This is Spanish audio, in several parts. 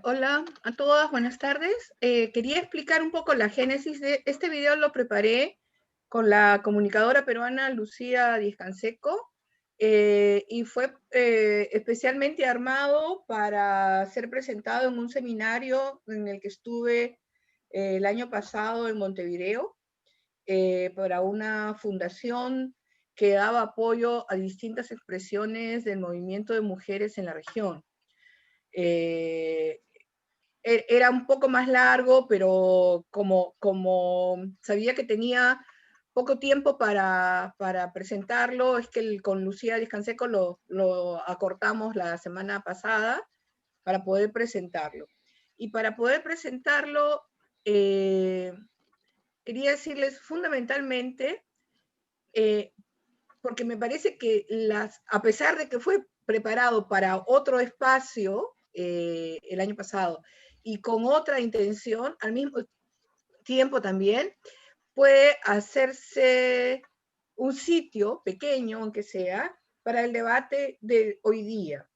Hola a todas, buenas tardes. Quería explicar un poco la génesis de este video. Lo preparé con la comunicadora peruana Lucía Díaz-Canseco y fue especialmente armado para ser presentado en un seminario en el que estuve el año pasado en Montevideo para una fundación que daba apoyo a distintas expresiones del movimiento de mujeres en la región. Eh, Era un poco más largo, pero como sabía que tenía poco tiempo para presentarlo, es que con Lucía Descanseco lo acortamos la semana pasada para poder presentarlo. Y para poder presentarlo, eh, quería decirles fundamentalmente, eh, porque me parece que a pesar de que fue preparado para otro espacio el año pasado y con otra intención, al mismo tiempo también puede hacerse un sitio pequeño, aunque sea, para el debate de hoy día.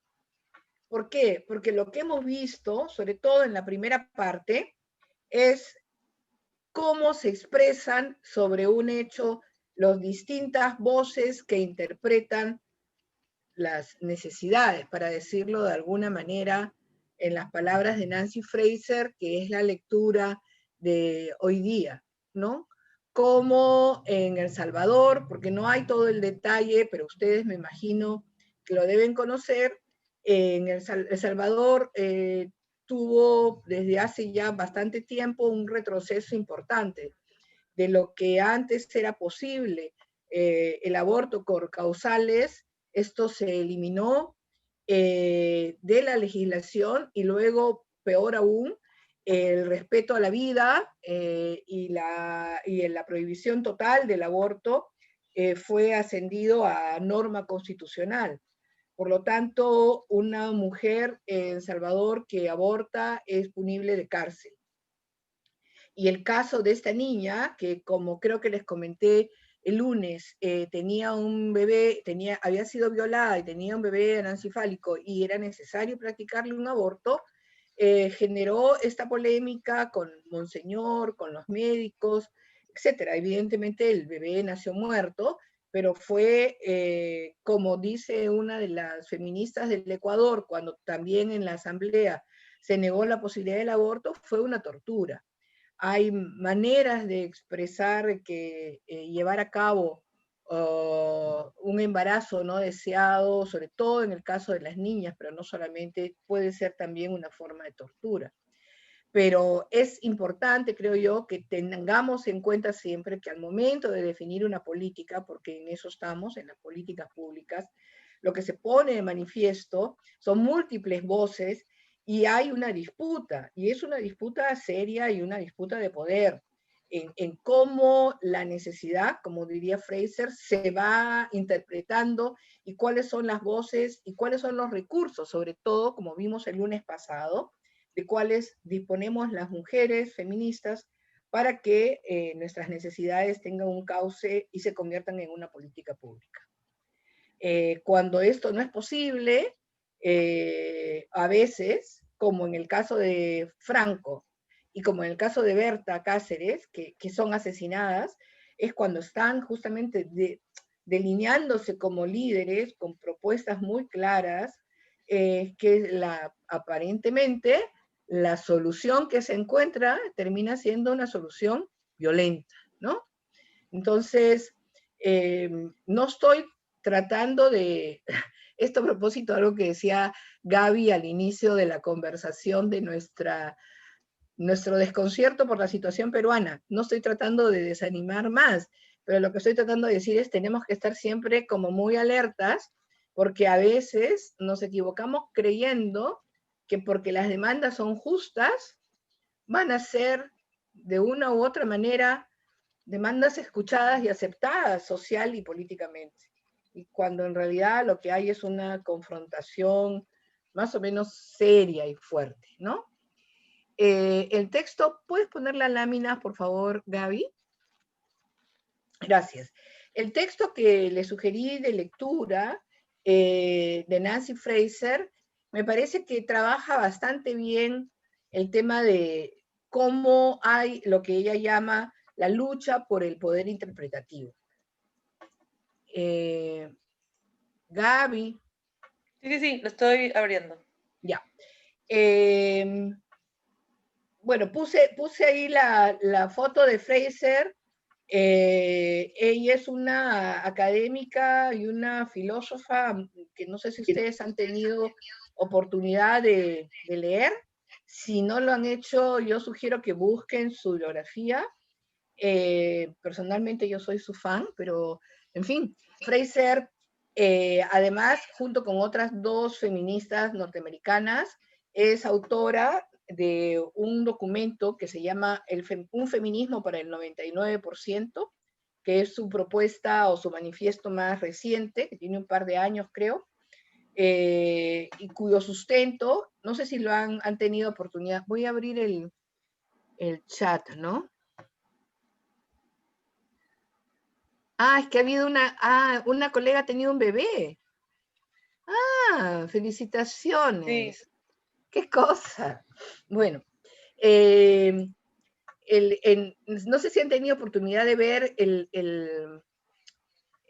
¿Por qué? Porque lo que hemos visto, sobre todo en la primera parte, es cómo se expresan sobre un hecho las distintas voces que interpretan las necesidades, para decirlo de alguna manera, en las palabras de Nancy Fraser, que es la lectura de hoy día, ¿no? Como en El Salvador, porque no hay todo el detalle, pero ustedes me imagino que lo deben conocer, en El Salvador tuvo desde hace ya bastante tiempo un retroceso importante de lo que antes era posible, el aborto por causales. Esto se eliminó de la legislación y luego, peor aún, el respeto a la vida y la prohibición total del aborto fue ascendido a norma constitucional. Por lo tanto, una mujer en Salvador que aborta es punible de cárcel. Y el caso de esta niña, que como creo que les comenté el lunes, tenía un bebé, había sido violada y tenía un bebé anencefálico y era necesario practicarle un aborto, generó esta polémica con Monseñor, con los médicos, etcétera. Evidentemente el bebé nació muerto, pero fue, como dice una de las feministas del Ecuador, cuando también en la asamblea se negó la posibilidad del aborto, fue una tortura. Hay maneras de expresar que llevar a cabo un embarazo no deseado, sobre todo en el caso de las niñas, pero no solamente, puede ser también una forma de tortura. Pero es importante, creo yo, que tengamos en cuenta siempre que al momento de definir una política, porque en eso estamos, en las políticas públicas, lo que se pone de manifiesto son múltiples voces y hay una disputa, y es una disputa seria y una disputa de poder, en cómo la necesidad, como diría Fraser, se va interpretando y cuáles son las voces y cuáles son los recursos, sobre todo, como vimos el lunes pasado, de cuáles disponemos las mujeres feministas para que nuestras necesidades tengan un cauce y se conviertan en una política pública. Cuando esto no es posible, a veces, como en el caso de Franco y como en el caso de Berta Cáceres, que son asesinadas, es cuando están justamente delineándose como líderes con propuestas muy claras, que aparentemente la solución que se encuentra termina siendo una solución violenta, ¿no? Entonces, no estoy tratando de, esto a propósito de algo que decía Gaby al inicio de la conversación de nuestro desconcierto por la situación peruana. No estoy tratando de desanimar más, pero lo que estoy tratando de decir es tenemos que estar siempre como muy alertas, porque a veces nos equivocamos creyendo que porque las demandas son justas, van a ser de una u otra manera demandas escuchadas y aceptadas social y políticamente. Y cuando en realidad lo que hay es una confrontación más o menos seria y fuerte, ¿no? El texto, ¿puedes poner la lámina, por favor, Gaby? Gracias. El texto que le sugerí de lectura de Nancy Fraser me parece que trabaja bastante bien el tema de cómo hay lo que ella llama la lucha por el poder interpretativo. Gaby. Sí, lo estoy abriendo. Ya. Bueno, puse ahí la foto de Fraser. Ella es una académica y una filósofa que no sé si ustedes han tenido oportunidad de leer. Si no lo han hecho, yo sugiero que busquen su bibliografía. Personalmente yo soy su fan, pero en fin, Fraser, además, junto con otras dos feministas norteamericanas, es autora de un documento que se llama Un feminismo para el 99%, que es su propuesta o su manifiesto más reciente, que tiene un par de años, creo, y cuyo sustento, no sé si lo han tenido oportunidad, voy a abrir el chat, ¿no? Es que ha habido una colega ha tenido un bebé. Felicitaciones. Sí. Qué cosa. Bueno, no sé si han tenido oportunidad de ver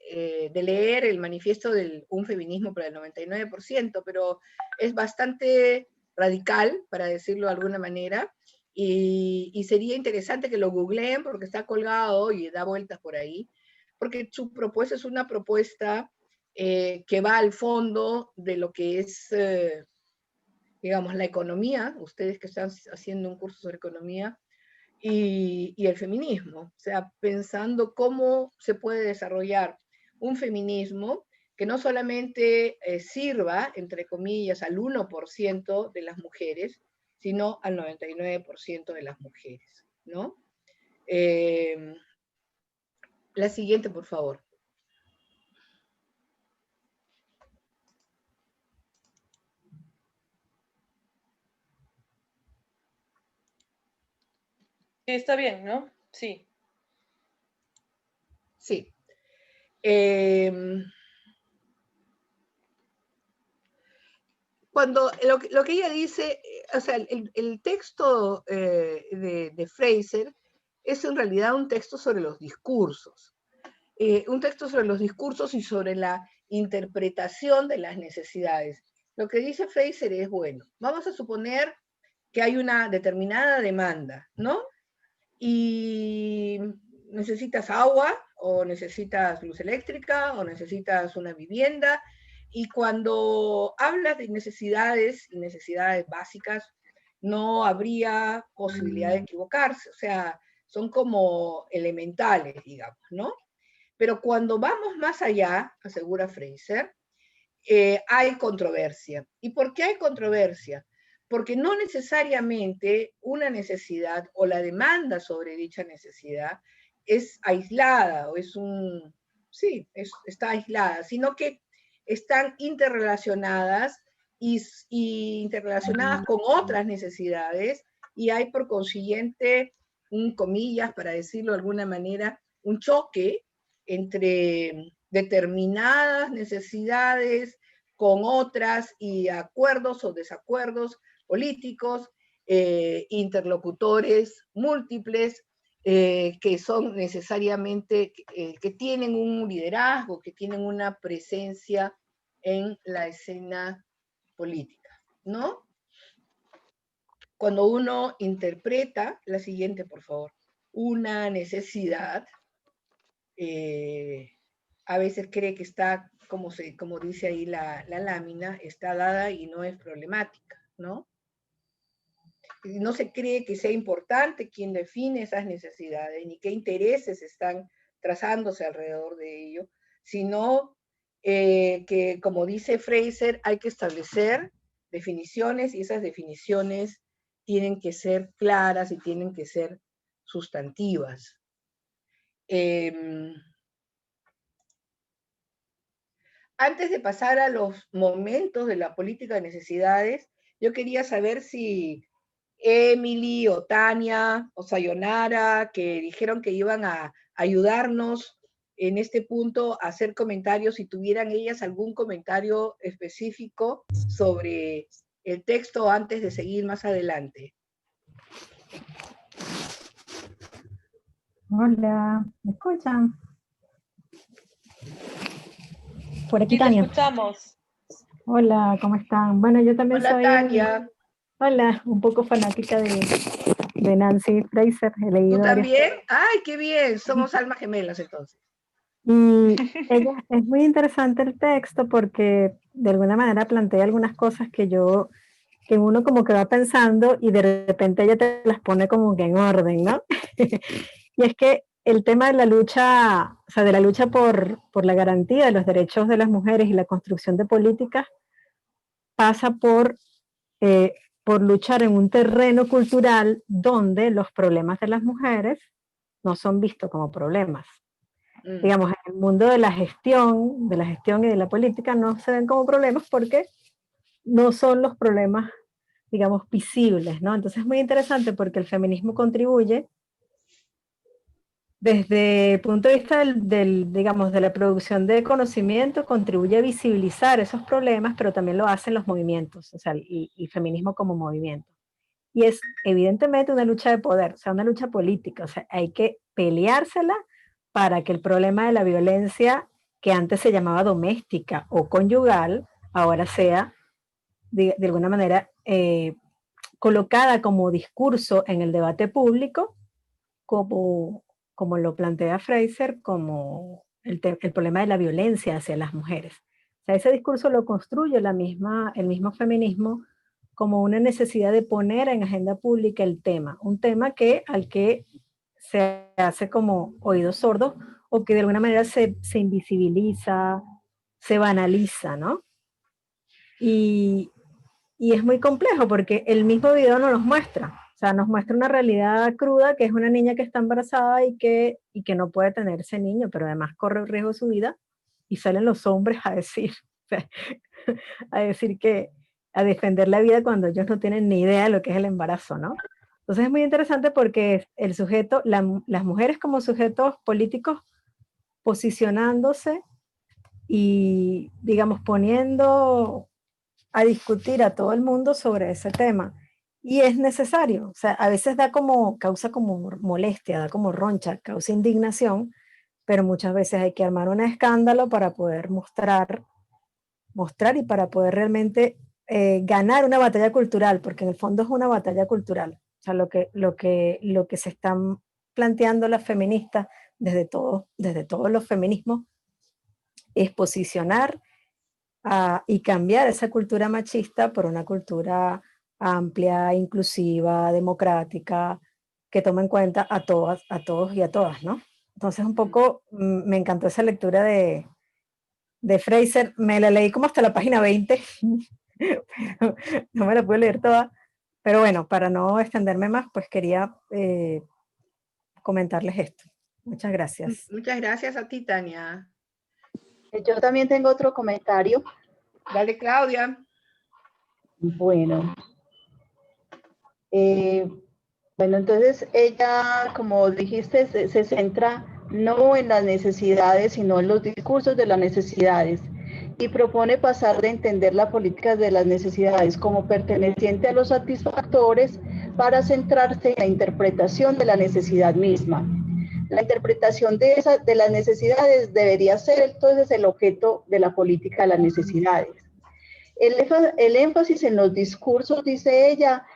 de leer el manifiesto de Un feminismo para el 99%, pero es bastante radical, para decirlo de alguna manera, y sería interesante que lo googleen porque está colgado y da vueltas por ahí, porque su propuesta es una propuesta que va al fondo de lo que es, digamos, la economía, ustedes que están haciendo un curso sobre economía, y el feminismo, o sea, pensando cómo se puede desarrollar un feminismo que no solamente sirva, entre comillas, al 1% de las mujeres, sino al 99% de las mujeres, ¿no? La siguiente, por favor. Sí, está bien, ¿no? Sí. Sí. Cuando lo que ella dice, o sea, el texto de Fraser es en realidad un texto sobre los discursos. Un texto sobre los discursos y sobre la interpretación de las necesidades. Lo que dice Fraser es, bueno, vamos a suponer que hay una determinada demanda, ¿no? Y necesitas agua, o necesitas luz eléctrica, o necesitas una vivienda, y cuando hablas de necesidades y necesidades básicas, no habría posibilidad de equivocarse, o sea, son como elementales, digamos, ¿no? Pero cuando vamos más allá, asegura Fraser, hay controversia. ¿Y por qué hay controversia? Porque no necesariamente una necesidad o la demanda sobre dicha necesidad es aislada o es un, sí, está aislada, sino que están interrelacionadas y interrelacionadas con otras necesidades y hay por consiguiente, un comillas, para decirlo de alguna manera, un choque entre determinadas necesidades con otras y acuerdos o desacuerdos políticos, interlocutores múltiples, que son necesariamente, que tienen un liderazgo, que tienen una presencia en la escena política, ¿no? Cuando uno interpreta, la siguiente, por favor, una necesidad, a veces cree que está, como dice ahí la lámina, está dada y no es problemática, ¿no? Y no se cree que sea importante quién define esas necesidades, ni qué intereses están trazándose alrededor de ello, sino que, como dice Fraser, hay que establecer definiciones y esas definiciones tienen que ser claras y tienen que ser sustantivas. Antes de pasar a los momentos de la política de necesidades, yo quería saber si Emily o Tania o Sayonara, que dijeron que iban a ayudarnos en este punto a hacer comentarios, si tuvieran ellas algún comentario específico sobre el texto antes de seguir más adelante. Hola, ¿me escuchan? Por aquí Sí, te Tania. escuchamos. Hola, ¿cómo están? Bueno, yo también Hola, soy Tania. hola, un poco fanática de Nancy Fraser. He ¿Tú leído varias también? ¡Ay, qué bien! Somos almas gemelas entonces. y es muy interesante el texto porque de alguna manera plantea algunas cosas que uno como que va pensando y de repente ella te las pone como que en orden, ¿no? Y es que el tema de la lucha, o sea, de la lucha por la garantía de los derechos de las mujeres y la construcción de políticas pasa eh, por luchar en un terreno cultural donde los problemas de las mujeres no son vistos como problemas. Digamos, en el mundo de la gestión y de la política no se ven como problemas porque no son los problemas, digamos, visibles, ¿no? Entonces es muy interesante porque el feminismo contribuye desde el punto de vista digamos, de la producción de conocimiento, contribuye a visibilizar esos problemas, pero también lo hacen los movimientos, o sea, y feminismo como movimiento. Y es evidentemente una lucha de poder, o sea, una lucha política, o sea, hay que peleársela para que el problema de la violencia, que antes se llamaba doméstica o conyugal, ahora sea, de alguna manera, colocada como discurso en el debate público, como lo plantea Fraser, como el problema de la violencia hacia las mujeres. O sea, ese discurso lo construye el mismo feminismo como una necesidad de poner en agenda pública el tema, un tema al que se hace como oídos sordos o que de alguna manera se invisibiliza, se banaliza, ¿no? Y, y es muy complejo porque el mismo video no nos muestra. O sea, nos muestra una realidad cruda que es una niña que está embarazada y que no puede tener ese niño, pero además corre el riesgo de su vida y salen los hombres a decir, o sea, a decir a defender la vida cuando ellos no tienen ni idea de lo que es el embarazo, ¿no? Entonces es muy interesante porque el sujeto, las mujeres como sujetos políticos posicionándose y, digamos, poniendo a discutir a todo el mundo sobre ese tema. Y es necesario, o sea, a veces causa como molestia, da como roncha, causa indignación, pero muchas veces hay que armar un escándalo para poder mostrar y para poder realmente ganar una batalla cultural, porque en el fondo es una batalla cultural. O sea, lo que se están planteando las feministas desde todos los feminismos es posicionar y cambiar esa cultura machista por una cultura amplia, inclusiva, democrática, que toma en cuenta a todas, a todos y a todas, ¿no? Entonces un poco me encantó esa lectura de Fraser, me la leí como hasta la página 20, pero no me la pude leer toda, pero bueno, para no extenderme más, pues quería comentarles esto. Muchas gracias. Muchas gracias a ti, Tania. Yo también tengo otro comentario. Dale, Claudia. Bueno, bueno, entonces ella, como dijiste, se centra no en las necesidades, sino en los discursos de las necesidades y propone pasar de entender la política de las necesidades como perteneciente a los satisfactores para centrarse en la interpretación de la necesidad misma. La interpretación de las necesidades debería ser entonces el objeto de la política de las necesidades. El énfasis en los discursos, dice ella,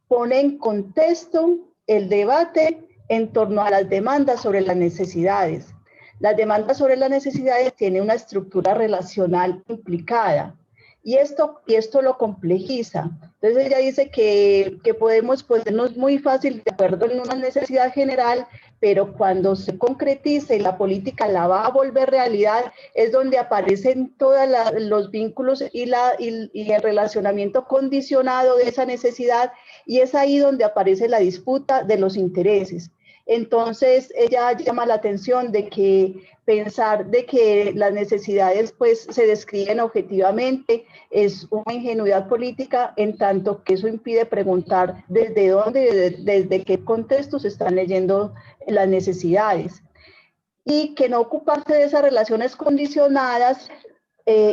pone en contexto el debate en torno a las demandas sobre las necesidades. Las demandas sobre las necesidades tienen una estructura relacional implicada y esto lo complejiza. Entonces ella dice que podemos ponernos muy fácil de acuerdo en una necesidad general, pero cuando se concretice y la política la va a volver realidad, es donde aparecen todos los vínculos y el relacionamiento condicionado de esa necesidad, y es ahí donde aparece la disputa de los intereses. Entonces ella llama la atención de que pensar de que las necesidades pues se describen objetivamente es una ingenuidad política, en tanto que eso impide preguntar desde dónde, desde qué contexto se están leyendo las necesidades, y que no ocuparse de esas relaciones condicionadas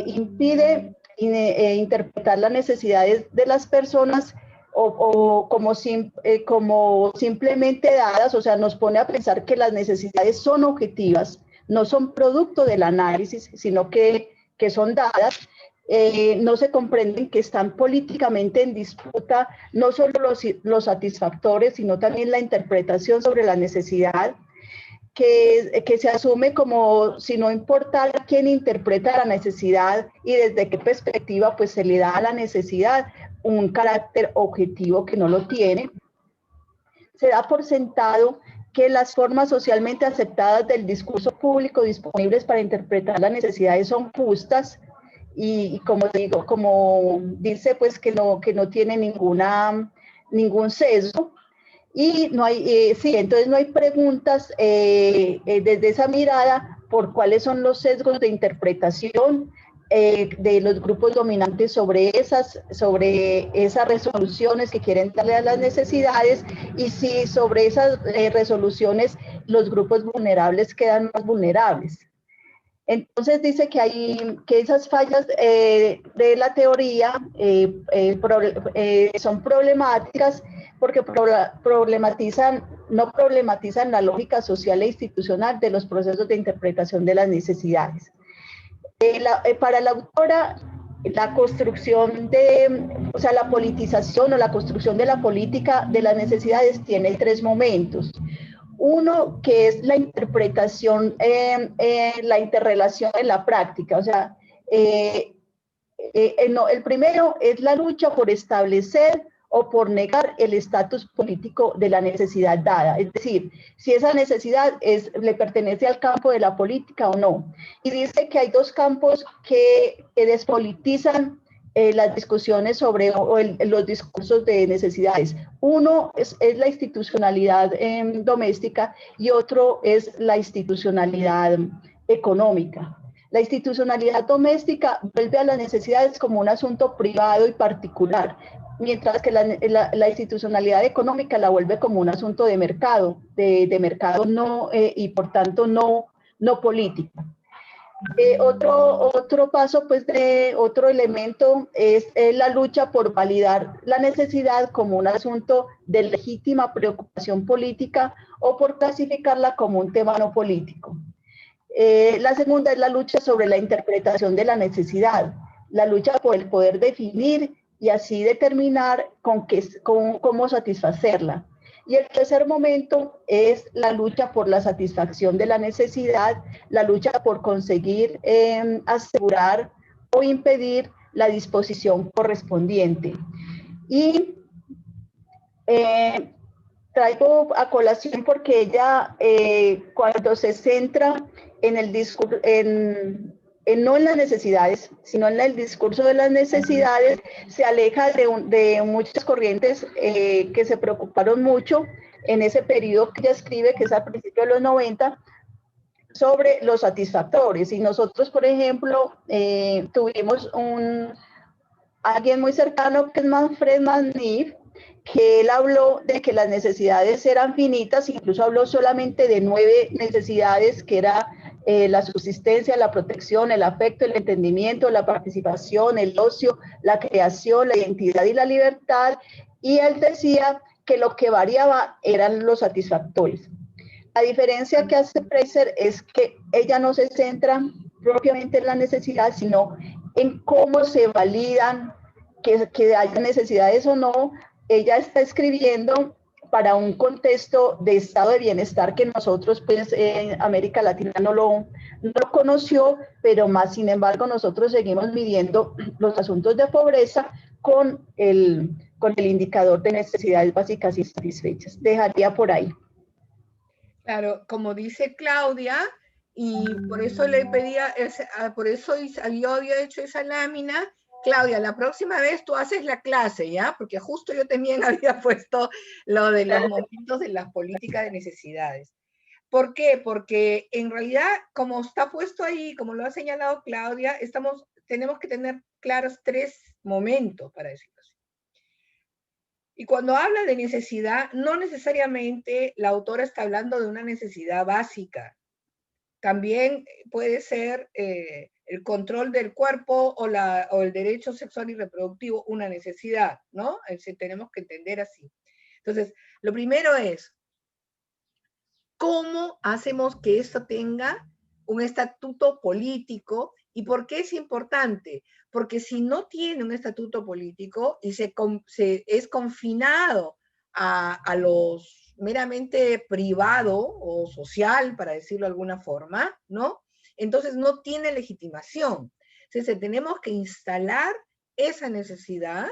impide interpretar las necesidades de las personas o como simplemente dadas, o sea, nos pone a pensar que las necesidades son objetivas, no son producto del análisis, sino que son dadas. No se comprenden que están políticamente en disputa no solo los satisfactores, sino también la interpretación sobre la necesidad, que se asume como si no importara quién interpreta la necesidad y desde qué perspectiva pues se le da a la necesidad un carácter objetivo que no lo tiene. Se da por sentado que las formas socialmente aceptadas del discurso público disponibles para interpretar las necesidades son justas y como dice, pues que no tiene ningún sesgo. Y no hay, entonces no hay preguntas desde esa mirada por cuáles son los sesgos de interpretación de los grupos dominantes sobre esas resoluciones que quieren darle a las necesidades, y si sobre esas resoluciones los grupos vulnerables quedan más vulnerables. Entonces dice que esas fallas de la teoría son problemáticas porque no problematizan la lógica social e institucional de los procesos de interpretación de las necesidades. Para la autora, la construcción la politización o la construcción de la política de las necesidades tiene tres momentos. Uno, que es la interpretación, la interrelación en la práctica. O sea, el primero es la lucha por establecer o por negar el estatus político de la necesidad dada. Es decir, si esa necesidad le pertenece al campo de la política o no. Y dice que hay dos campos que despolitizan las discusiones sobre los discursos de necesidades. Uno es la institucionalidad doméstica y otro es la institucionalidad económica. La institucionalidad doméstica vuelve a las necesidades como un asunto privado y particular, mientras que la institucionalidad económica la vuelve como un asunto de mercado, no, y por tanto no político. Otro paso, pues, otro elemento es la lucha por validar la necesidad como un asunto de legítima preocupación política o por clasificarla como un tema no político. La segunda es la lucha sobre la interpretación de la necesidad, la lucha por el poder definir y así determinar cómo satisfacerla. Y el tercer momento es la lucha por la satisfacción de la necesidad, la lucha por conseguir asegurar o impedir la disposición correspondiente. Y traigo a colación porque ella, cuando se centra en el discurso, no en las necesidades, sino en el discurso de las necesidades, se aleja de muchas corrientes que se preocuparon mucho en ese periodo que ella escribe, que es a principios de los 90, sobre los satisfactores. Y nosotros, por ejemplo, tuvimos alguien muy cercano que es Manfred Manif, que él habló de que las necesidades eran finitas, incluso habló solamente de 9 necesidades, que era la subsistencia, la protección, el afecto, el entendimiento, la participación, el ocio, la creación, la identidad y la libertad, y él decía que lo que variaba eran los satisfactores. La diferencia que hace Fraser es que ella no se centra propiamente en la necesidad, sino en cómo se validan que haya necesidades o no. Ella está escribiendo para un contexto de estado de bienestar que nosotros, pues, en América Latina no lo conoció, pero más sin embargo nosotros seguimos midiendo los asuntos de pobreza con el indicador de necesidades básicas y satisfechas. Dejaría por ahí. Claro, como dice Claudia, y por eso le pedía, por eso yo había hecho esa lámina. Claudia, la próxima vez tú haces la clase, ¿ya? Porque justo yo también había puesto lo de los momentos de la política de necesidades. ¿Por qué? Porque en realidad, como está puesto ahí, como lo ha señalado Claudia, tenemos que tener claros 3 momentos, para decirlo así. Y cuando habla de necesidad, no necesariamente la autora está hablando de una necesidad básica. También puede ser el control del cuerpo o el derecho sexual y reproductivo una necesidad, ¿no? Tenemos que entender así. Entonces, lo primero es, ¿cómo hacemos que esto tenga un estatuto político? ¿Y por qué es importante? Porque si no tiene un estatuto político y es confinado a los meramente privado o social, para decirlo de alguna forma, ¿no? Entonces no tiene legitimación. Entonces tenemos que instalar esa necesidad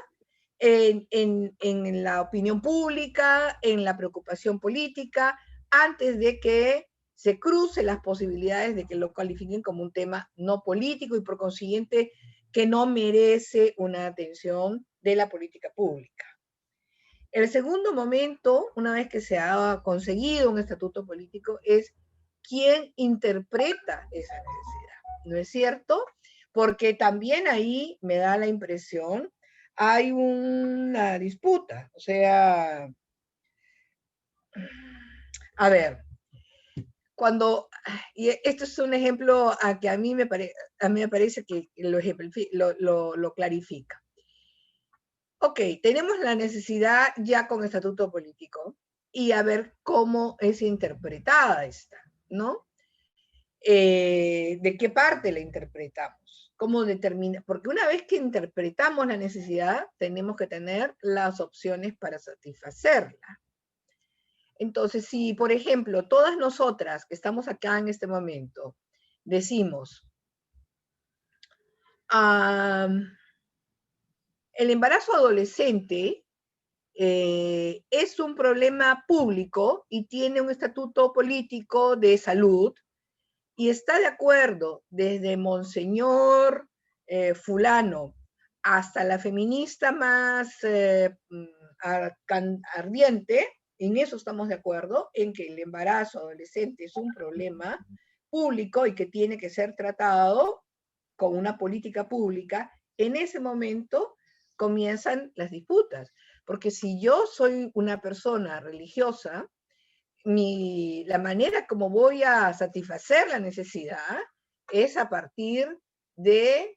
en la opinión pública, en la preocupación política, antes de que se crucen las posibilidades de que lo califiquen como un tema no político y por consiguiente que no merece una atención de la política pública. El segundo momento, una vez que se ha conseguido un estatuto político, es quién interpreta esa necesidad, ¿no es cierto? Porque también ahí me da la impresión, hay una disputa, o sea, a ver, y esto es un ejemplo que a mí me parece que lo clarifica. Ok, tenemos la necesidad ya con estatuto político y a ver cómo es interpretada esta, ¿no? ¿De qué parte la interpretamos? ¿Cómo determina? Porque una vez que interpretamos la necesidad, tenemos que tener las opciones para satisfacerla. Entonces, si, por ejemplo, todas nosotras que estamos acá en este momento, decimos, el embarazo adolescente es un problema público y tiene un estatuto político de salud, y está de acuerdo desde Monseñor fulano hasta la feminista más ardiente, en eso estamos de acuerdo, en que el embarazo adolescente es un problema público y que tiene que ser tratado con una política pública. En ese momento comienzan las disputas, porque si yo soy una persona religiosa, la manera como voy a satisfacer la necesidad es a partir de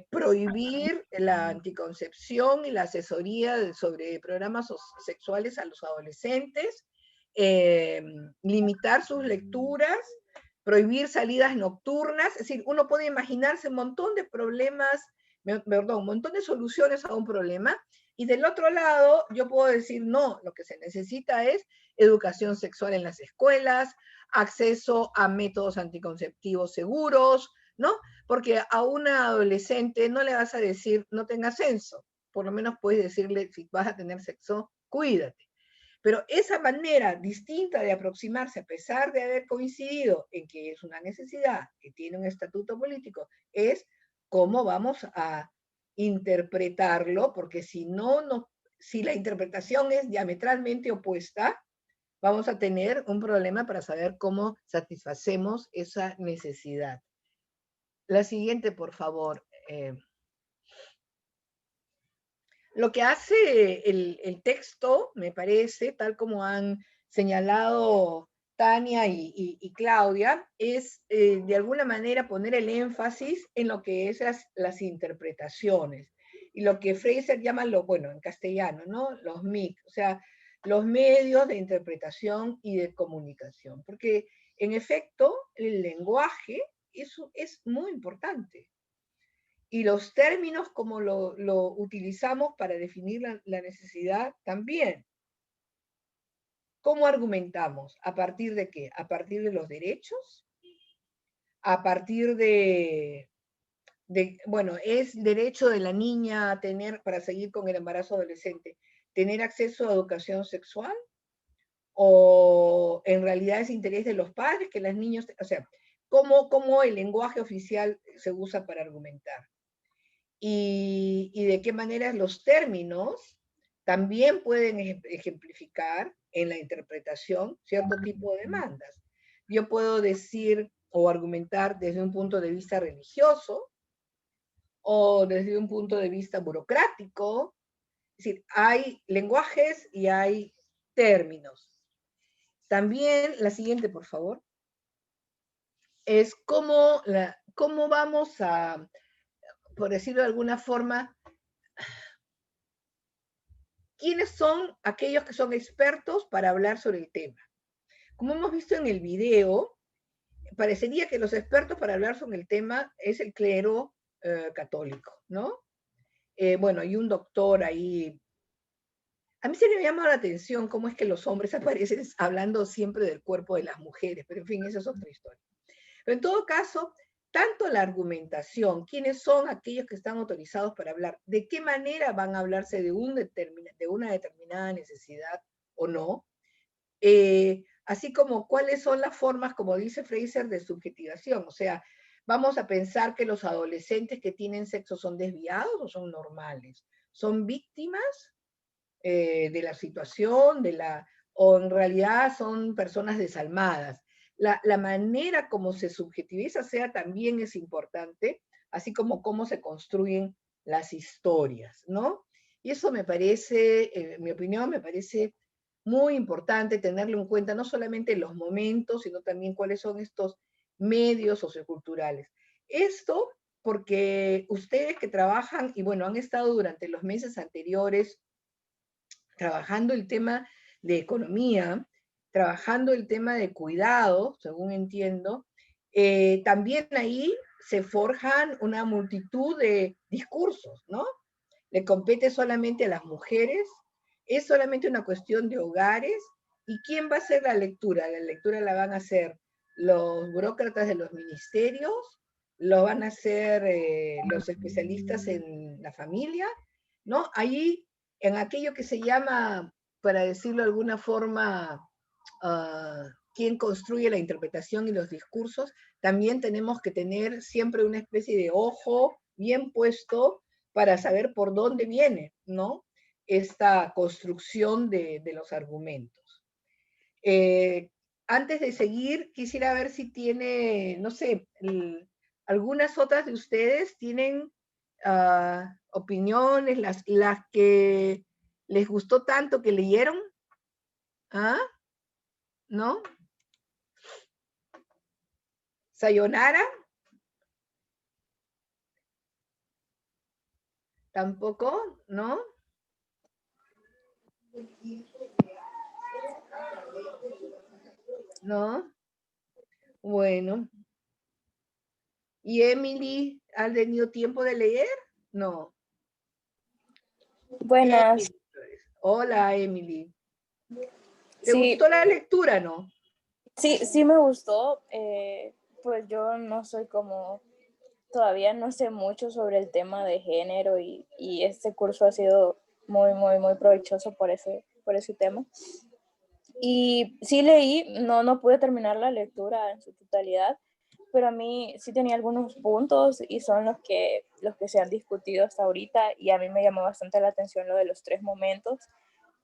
prohibir la anticoncepción y la asesoría sobre programas sexuales a los adolescentes, limitar sus lecturas, prohibir salidas nocturnas, es decir, uno puede imaginarse un montón de problemas, un montón de soluciones a un problema, y del otro lado yo puedo decir, no, lo que se necesita es educación sexual en las escuelas, acceso a métodos anticonceptivos seguros, ¿no? Porque a una adolescente no le vas a decir, no tengas sexo, por lo menos puedes decirle, si vas a tener sexo, cuídate. Pero esa manera distinta de aproximarse, a pesar de haber coincidido en que es una necesidad, que tiene un estatuto político, es cómo vamos a interpretarlo, porque si la interpretación es diametralmente opuesta, vamos a tener un problema para saber cómo satisfacemos esa necesidad. La siguiente, por favor. Lo que hace el texto, me parece, tal como han señalado Tania y Claudia, es de alguna manera poner el énfasis en lo que es las interpretaciones. Y lo que Fraser llama, en castellano, ¿no? Los MIC, o sea, los medios de interpretación y de comunicación. Porque, en efecto, el lenguaje es muy importante. Y los términos como lo utilizamos para definir la necesidad también. ¿Cómo argumentamos? ¿A partir de qué? ¿A partir de los derechos? ¿A partir es derecho de la niña a tener, para seguir con el embarazo adolescente, tener acceso a educación sexual? ¿O en realidad es interés de los padres que las niñas, o sea, cómo el lenguaje oficial se usa para argumentar? Y de qué manera los términos también pueden ejemplificar en la interpretación cierto tipo de demandas. Yo puedo decir o argumentar desde un punto de vista religioso o desde un punto de vista burocrático. Es decir, hay lenguajes y hay términos. También, la siguiente, por favor, es cómo cómo vamos a, por decirlo de alguna forma, quiénes son aquellos que son expertos para hablar sobre el tema. Como hemos visto en el video, parecería que los expertos para hablar sobre el tema es el clero católico, ¿no? Bueno, hay un doctor ahí. A mí se me llama la atención cómo es que los hombres aparecen hablando siempre del cuerpo de las mujeres, pero en fin, esa es otra historia. Pero en todo caso, tanto la argumentación, quiénes son aquellos que están autorizados para hablar, de qué manera van a hablarse de una determinada necesidad o no, así como cuáles son las formas, como dice Fraser, de subjetivación. O sea, vamos a pensar que los adolescentes que tienen sexo son desviados o son normales, son víctimas de la situación, o en realidad son personas desalmadas. La manera como se subjetiviza sea también es importante, así como cómo se construyen las historias, ¿no? Y eso me parece, en mi opinión, me parece muy importante tenerlo en cuenta, no solamente en los momentos, sino también cuáles son estos medios socioculturales. Esto porque ustedes que trabajan, y bueno, han estado durante los meses anteriores trabajando el tema de economía, trabajando el tema de cuidado, según entiendo, también ahí se forjan una multitud de discursos, ¿no? Le compete solamente a las mujeres, es solamente una cuestión de hogares, ¿y quién va a hacer la lectura? La lectura la van a hacer los burócratas de los ministerios, lo van a hacer los especialistas en la familia, ¿no? Ahí, en aquello que se llama, para decirlo de alguna forma, quién construye la interpretación y los discursos, también tenemos que tener siempre una especie de ojo bien puesto para saber por dónde viene, ¿no? Esta construcción de los argumentos. Antes de seguir, quisiera ver si tiene, no sé, algunas otras de ustedes tienen opiniones, las que les gustó tanto que leyeron. ¿Ah? ¿No? ¿Sayonara? ¿Tampoco? ¿No? ¿No? Bueno. ¿Y Emily, ha tenido tiempo de leer? No. Buenas. Emily. Hola, Emily. ¿Te Sí, gustó la lectura, no? sí me gustó. Pues yo no soy como, todavía no sé mucho sobre el tema de género y este curso ha sido muy provechoso por ese tema. Y sí leí, no pude terminar la lectura en su totalidad, pero a mí sí tenía algunos puntos y son los que se han discutido hasta ahorita y a mí me llamó bastante la atención lo de los 3 momentos,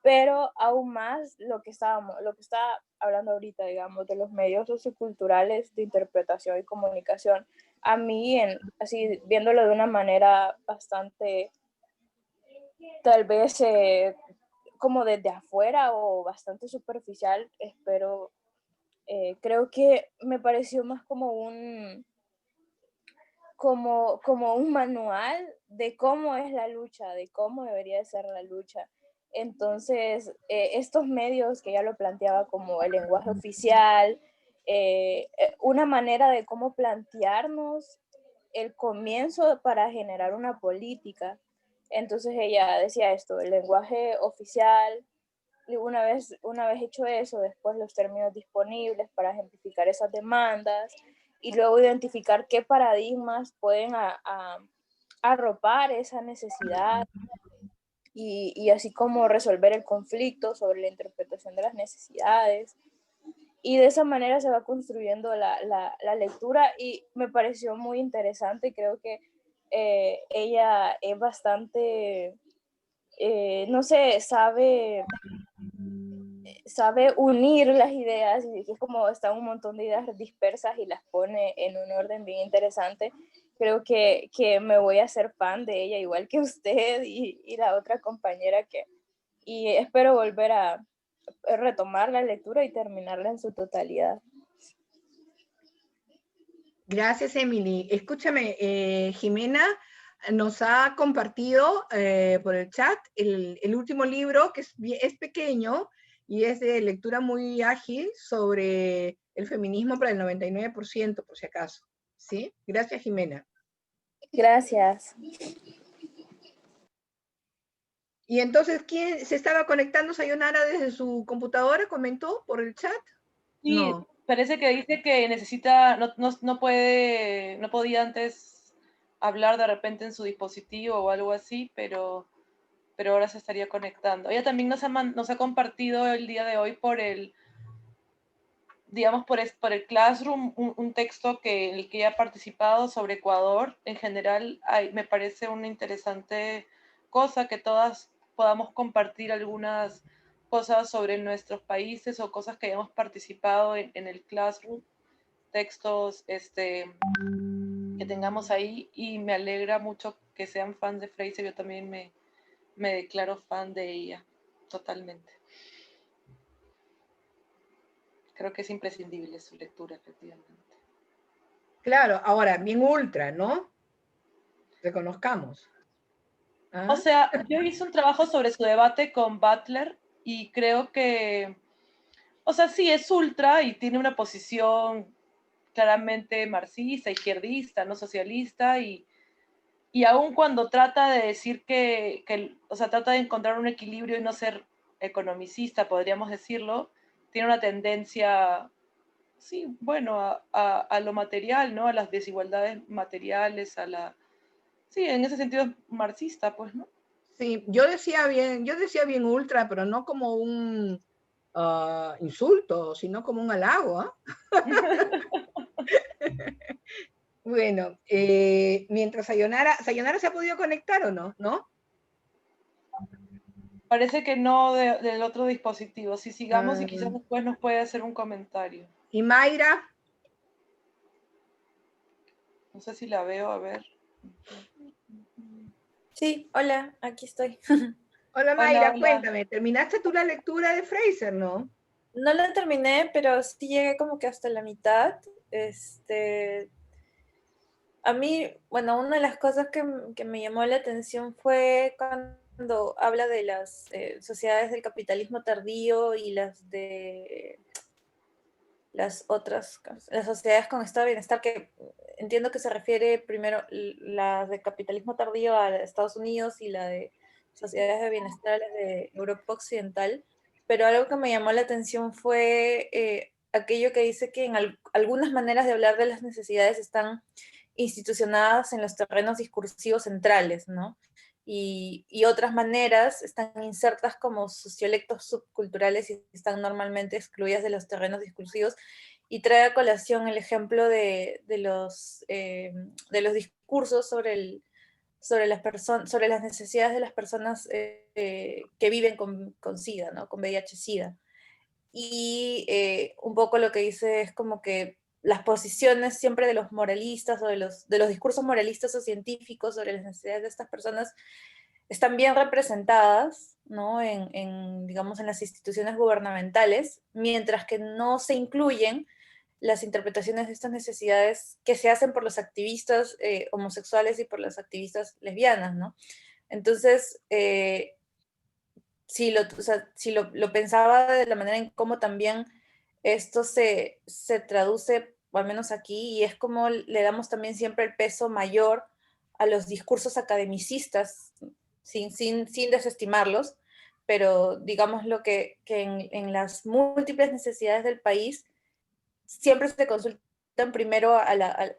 pero aún más lo que está hablando ahorita, digamos, de los medios socioculturales de interpretación y comunicación. A mí, así viéndolo de una manera bastante, tal vez como desde afuera o bastante superficial, creo que me pareció más como un manual de cómo es la lucha, de cómo debería de ser la lucha. Entonces, estos medios que ya lo planteaba como el lenguaje oficial, una manera de cómo plantearnos el comienzo para generar una política. Entonces ella decía esto, el lenguaje oficial, y una vez hecho eso, después los términos disponibles para ejemplificar esas demandas y luego identificar qué paradigmas pueden arropar esa necesidad y así como resolver el conflicto sobre la interpretación de las necesidades. Y de esa manera se va construyendo la lectura y me pareció muy interesante. Creo que ella es bastante, no sé, sabe unir las ideas y es como están un montón de ideas dispersas y las pone en un orden bien interesante. Creo que me voy a hacer fan de ella igual que usted y la otra compañera y espero volver a retomar la lectura y terminarla en su totalidad. Gracias, Emily. Escúchame, Jimena nos ha compartido por el chat el último libro, que es pequeño y es de lectura muy ágil, sobre el feminismo para el 99%, por si acaso. ¿Sí? Gracias, Jimena. Gracias. Y entonces, ¿quién se estaba conectando, Sayonara, desde su computadora? ¿Comentó por el chat? Sí, No. parece que dice que necesita, no podía antes hablar de repente en su dispositivo o algo así, pero ahora se estaría conectando. Ella también nos ha compartido el día de hoy por el, digamos, por el Classroom, un texto en el que ella ha participado sobre Ecuador. En general, me parece una interesante cosa que todas podamos compartir algunas cosas sobre nuestros países o cosas que hayamos participado en el Classroom, textos que tengamos ahí, y me alegra mucho que sean fans de Fraser. Yo también me declaro fan de ella, totalmente. Creo que es imprescindible su lectura, efectivamente. Claro, ahora, bien ultra, ¿no? Reconozcamos. ¿Ah? O sea, yo hice un trabajo sobre su debate con Butler y creo que, o sea, sí, es ultra y tiene una posición claramente marxista, izquierdista, no socialista, y aun cuando trata de decir o sea, trata de encontrar un equilibrio y no ser economicista, podríamos decirlo, tiene una tendencia, sí, bueno, a lo material, ¿no? A las desigualdades materiales, sí, en ese sentido es marxista, pues, ¿no? Sí, yo decía bien ultra, pero no como un insulto, sino como un halago. ¿Eh? Bueno, mientras Sayonara se ha podido conectar o no, ¿no? Parece que no del otro dispositivo. Si sigamos y quizás después nos puede hacer un comentario. ¿Y Mayra? No sé si la veo, a ver. Sí, hola, aquí estoy. Hola Mayra, Hola. cuéntame, ¿terminaste tú la lectura de Fraser, no? No la terminé, pero sí llegué como que hasta la mitad. A mí, bueno, una de las cosas que me llamó la atención fue cuando habla de las sociedades del capitalismo tardío y las de las otras, las sociedades con estado de bienestar, que entiendo que se refiere primero la de capitalismo tardío a Estados Unidos y la de sociedades de bienestar a las de Europa Occidental, pero algo que me llamó la atención fue aquello que dice que en algunas maneras de hablar de las necesidades están institucionadas en los terrenos discursivos centrales, ¿no? Y otras maneras están insertas como sociolectos subculturales y están normalmente excluidas de los terrenos discursivos, y trae a colación el ejemplo de los discursos sobre las necesidades de las personas que viven con SIDA, ¿no? Con VIH-SIDA. Y un poco lo que dice es como que las posiciones siempre de los moralistas o de los discursos moralistas o científicos sobre las necesidades de estas personas están bien representadas, ¿no? digamos, en las instituciones gubernamentales, mientras que no se incluyen las interpretaciones de estas necesidades que se hacen por los activistas homosexuales y por las activistas lesbianas, ¿no? Entonces, si lo pensaba de la manera en cómo también esto se traduce, o al menos aquí, y es como le damos también siempre el peso mayor a los discursos academicistas, sin desestimarlos, pero digamos lo que en las múltiples necesidades del país siempre se consultan primero a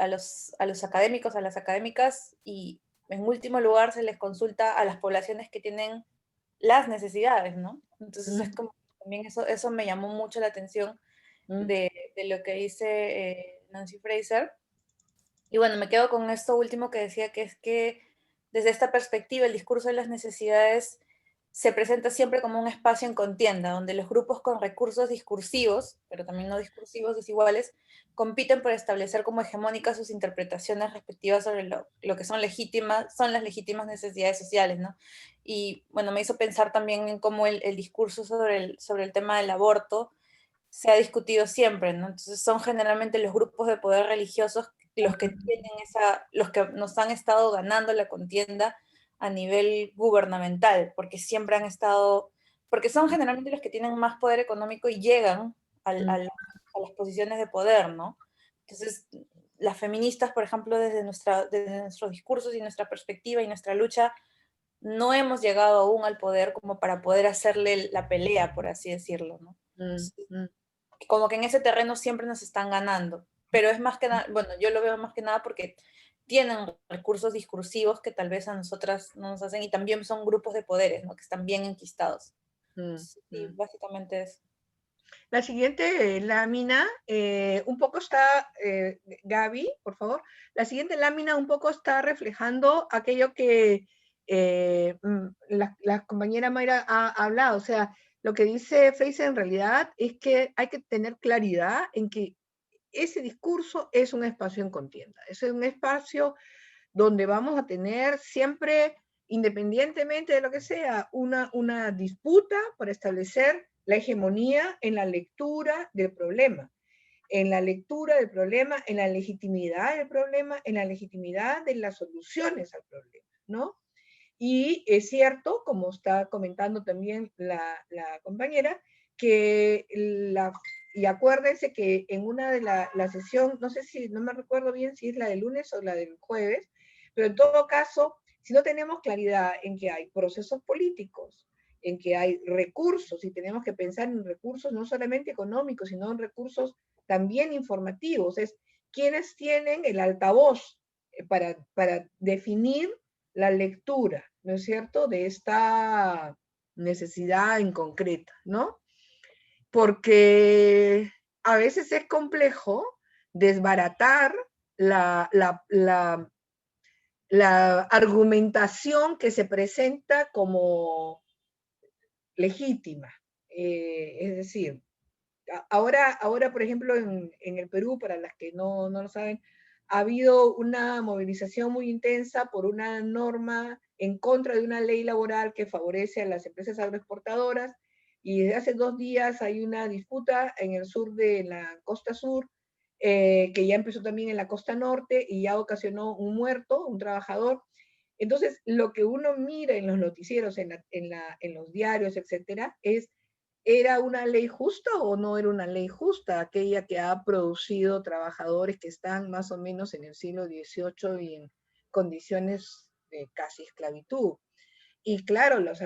los académicos, a las académicas, y en último lugar se les consulta a las poblaciones que tienen las necesidades, ¿no? Entonces es como, también eso me llamó mucho la atención de lo que dice Nancy Fraser. Y bueno, me quedo con esto último que decía, que es que desde esta perspectiva el discurso de las necesidades se presenta siempre como un espacio en contienda, donde los grupos con recursos discursivos, pero también no discursivos desiguales, compiten por establecer como hegemónicas sus interpretaciones respectivas sobre lo que son las legítimas necesidades sociales, ¿no? Y bueno, me hizo pensar también en cómo el discurso sobre el tema del aborto se ha discutido siempre, ¿no? Entonces son generalmente los grupos de poder religiosos los que tienen los que nos han estado ganando la contienda a nivel gubernamental, porque siempre han estado, porque son generalmente los que tienen más poder económico y llegan a las posiciones de poder, ¿no? Entonces, las feministas, por ejemplo, desde nuestros discursos y nuestra perspectiva y nuestra lucha, no hemos llegado aún al poder como para poder hacerle la pelea, por así decirlo, ¿no? Como que en ese terreno siempre nos están ganando, pero es más que nada, bueno, yo lo veo más que nada porque tienen recursos discursivos que tal vez a nosotras no nos hacen, y también son grupos de poderes, ¿no? Que están bien enquistados. Sí, básicamente es. La siguiente lámina, un poco está, Gaby, por favor, la siguiente lámina un poco está reflejando aquello que la compañera Mayra ha hablado. O sea, lo que dice Fraser en realidad es que hay que tener claridad en que ese discurso es un espacio en contienda, es un espacio donde vamos a tener siempre, independientemente de lo que sea, una disputa para establecer la hegemonía en la lectura del problema, en la lectura del problema, en la legitimidad del problema, en la legitimidad de las soluciones al problema, ¿no? Y es cierto, como está comentando también la compañera, que y acuérdense que en una de la sesión, no sé si, no me recuerdo bien si es la del lunes o la del jueves, pero en todo caso, si no tenemos claridad en que hay procesos políticos, en que hay recursos, y tenemos que pensar en recursos no solamente económicos, sino en recursos también informativos, es quienes tienen el altavoz para definir la lectura, ¿no es cierto?, de esta necesidad en concreta, ¿no? Porque a veces es complejo desbaratar la argumentación que se presenta como legítima. Es decir, ahora, por ejemplo, en el Perú, para las que no lo saben, ha habido una movilización muy intensa por una norma en contra de una ley laboral que favorece a las empresas agroexportadoras, y desde hace 2 días hay una disputa en el sur de la costa sur, que ya empezó también en la costa norte y ya ocasionó un muerto, un trabajador. Entonces, lo que uno mira en los noticieros, en los diarios, etcétera, es, ¿era una ley justa o no era una ley justa aquella que ha producido trabajadores que están más o menos en el siglo XVIII y en condiciones de casi esclavitud? Y claro, los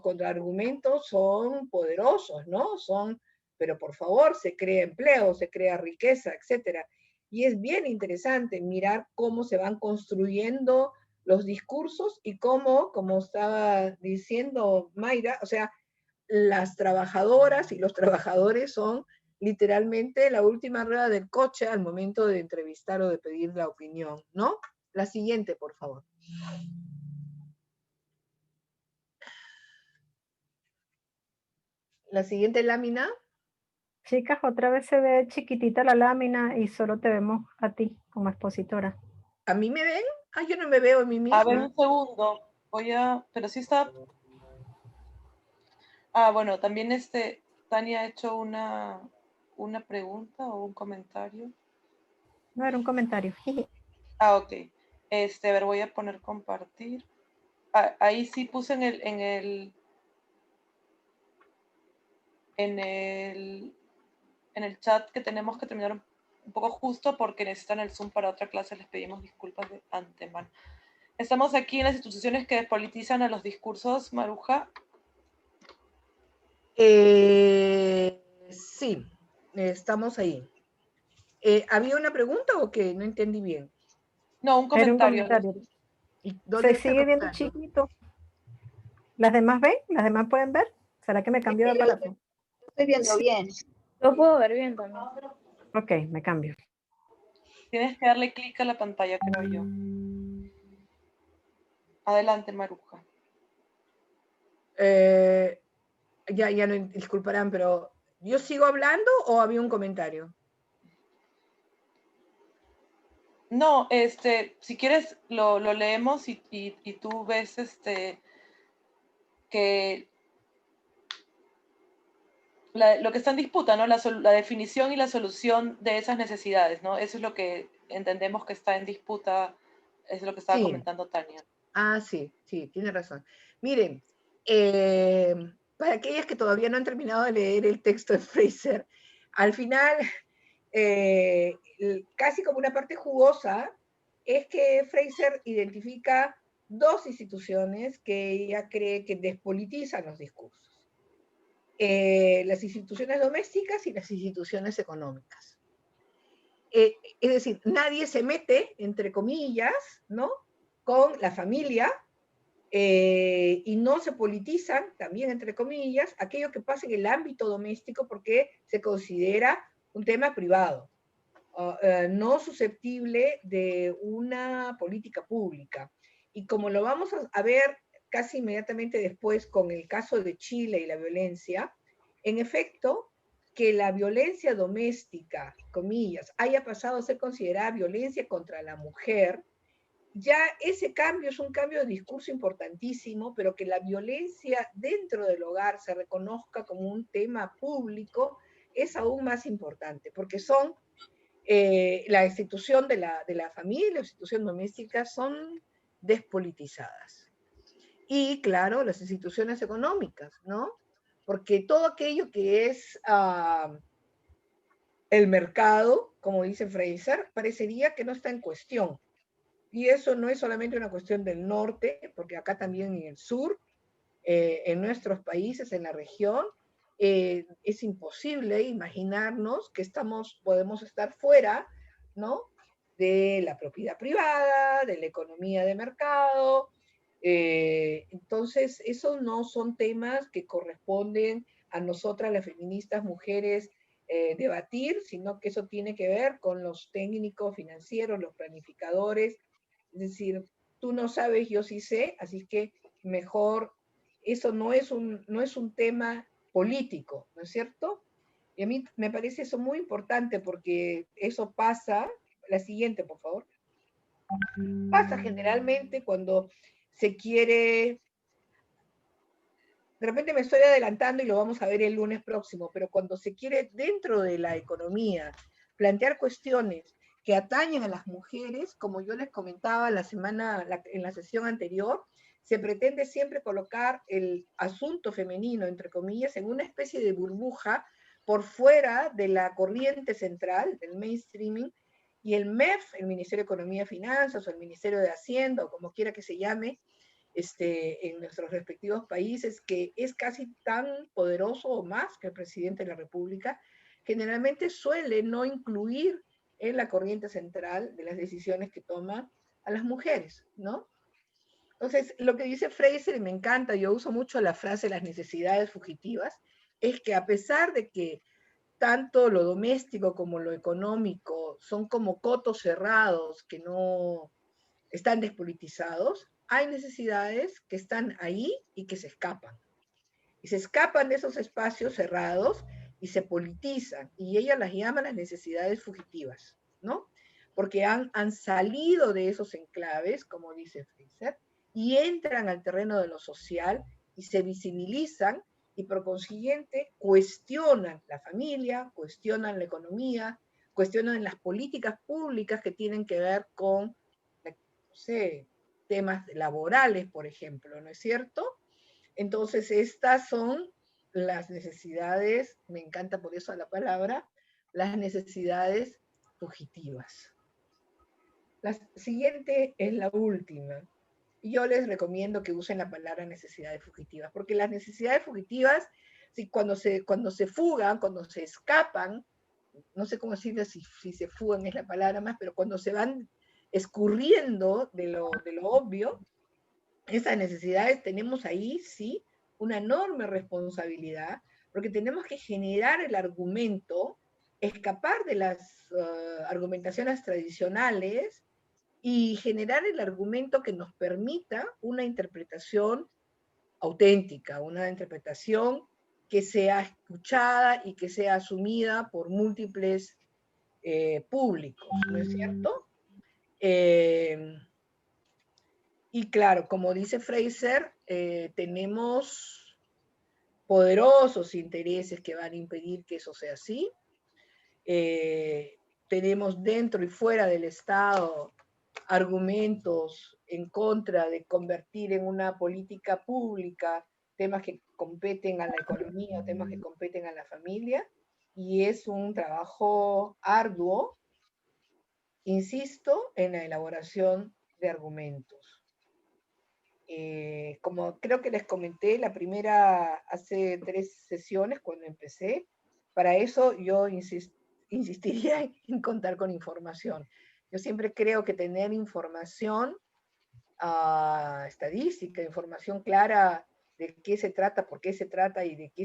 contraargumentos son poderosos, ¿no? Pero por favor, se crea empleo, se crea riqueza, etcétera. Y es bien interesante mirar cómo se van construyendo los discursos y cómo, como estaba diciendo Mayra, o sea, las trabajadoras y los trabajadores son literalmente la última rueda del coche al momento de entrevistar o de pedir la opinión, ¿no? La siguiente, por favor. La siguiente lámina. Chicas, otra vez se ve chiquitita la lámina y solo te vemos a ti como expositora. ¿A mí me ven? Ah, yo no me veo a mí misma. A ver, un segundo. Pero sí está... Ah, bueno, también Tania ha hecho una pregunta o un comentario. No, era un comentario. Ah, ok. A ver, voy a poner compartir. Ah, ahí sí puse en el chat que tenemos que terminar un poco justo porque necesitan el Zoom para otra clase. Les pedimos disculpas de antemano. Estamos aquí en las instituciones que despolitizan a los discursos, Maruja. Sí, estamos ahí. ¿Había una pregunta o qué? No entendí bien. No, un comentario. Era un comentario. ¿Y dónde Se está sigue viendo chiquito. ¿Las demás ven? ¿Las demás pueden ver? ¿Será que me cambió de aparato? Estoy viendo bien. Lo puedo ver bien también. Ok, me cambio. Tienes que darle clic a la pantalla, creo yo. Adelante, Maruja. Ya no disculparán, pero ¿yo sigo hablando o había un comentario? No, si quieres lo leemos y tú ves que lo que está en disputa, ¿no? La definición y la solución de esas necesidades, ¿no? Eso es lo que entendemos que está en disputa, es lo que estaba Sí. comentando Tania. Ah, sí, sí, tiene razón. Miren, para aquellas que todavía no han terminado de leer el texto de Fraser, al final, casi como una parte jugosa, es que Fraser identifica dos instituciones que ella cree que despolitizan los discursos. Las instituciones domésticas y las instituciones económicas. Es decir, nadie se mete, entre comillas, ¿no?, con la familia, y no se politizan, también entre comillas, aquello que pasa en el ámbito doméstico porque se considera un tema privado, no susceptible de una política pública. Y como lo vamos a ver casi inmediatamente después con el caso de Chile y la violencia, en efecto, que la violencia doméstica, comillas, haya pasado a ser considerada violencia contra la mujer, ya ese cambio es un cambio de discurso importantísimo, pero que la violencia dentro del hogar se reconozca como un tema público es aún más importante, porque son la institución de la familia, la institución doméstica, son despolitizadas. Y claro, las instituciones económicas, ¿no? Porque todo aquello que es el mercado, como dice Fraser, parecería que no está en cuestión. Y eso no es solamente una cuestión del norte, porque acá también en el sur, en nuestros países, en la región, es imposible imaginarnos que podemos estar fuera, ¿no?, de la propiedad privada, de la economía de mercado. Entonces, esos no son temas que corresponden a nosotras, las feministas mujeres, debatir, sino que eso tiene que ver con los técnicos financieros, los planificadores. Es decir, tú no sabes, yo sí sé, así que mejor, eso no es un tema político, ¿no es cierto? Y a mí me parece eso muy importante porque eso pasa, la siguiente, por favor, pasa generalmente cuando se quiere, de repente me estoy adelantando y lo vamos a ver el lunes próximo, pero cuando se quiere dentro de la economía plantear cuestiones que atañen a las mujeres, como yo les comentaba en la sesión anterior, se pretende siempre colocar el asunto femenino, entre comillas, en una especie de burbuja por fuera de la corriente central, del mainstreaming, y el MEF, el Ministerio de Economía y Finanzas, o el Ministerio de Hacienda, o como quiera que se llame, en nuestros respectivos países, que es casi tan poderoso o más que el presidente de la República, generalmente suele no incluir en la corriente central de las decisiones que toman a las mujeres, ¿no? Entonces, lo que dice Fraser, y me encanta, yo uso mucho la frase las necesidades fugitivas, es que a pesar de que tanto lo doméstico como lo económico son como cotos cerrados que no están despolitizados, hay necesidades que están ahí y que se escapan. Y se escapan de esos espacios cerrados y se politizan. Y ella las llama las necesidades fugitivas, ¿no? Porque han salido de esos enclaves, como dice Fraser, y entran al terreno de lo social y se visibilizan y por consiguiente cuestionan la familia, cuestionan la economía, cuestionan las políticas públicas que tienen que ver con, no sé, temas laborales, por ejemplo, ¿no es cierto? Entonces, estas son las necesidades, me encanta por eso la palabra, las necesidades fugitivas. La siguiente es la última. Y yo les recomiendo que usen la palabra necesidades fugitivas, porque las necesidades fugitivas, si cuando se fugan, cuando se escapan, no sé cómo decirlo, si se fugan es la palabra más, pero cuando se van escurriendo de lo obvio, esas necesidades tenemos ahí, sí, una enorme responsabilidad, porque tenemos que generar el argumento, escapar de las argumentaciones tradicionales y generar el argumento que nos permita una interpretación auténtica, una interpretación que sea escuchada y que sea asumida por múltiples públicos, ¿no es cierto? Y claro, como dice Fraser, tenemos poderosos intereses que van a impedir que eso sea así. tenemos dentro y fuera del Estado argumentos en contra de convertir en una política pública temas que competen a la economía, temas que competen a la familia, y es un trabajo arduo, insisto, en la elaboración de argumentos. Como creo que les comenté, la primera hace 3 sesiones cuando empecé, para eso yo insistiría en contar con información. Yo siempre creo que tener información estadística, información clara de qué se trata, por qué se trata y de qué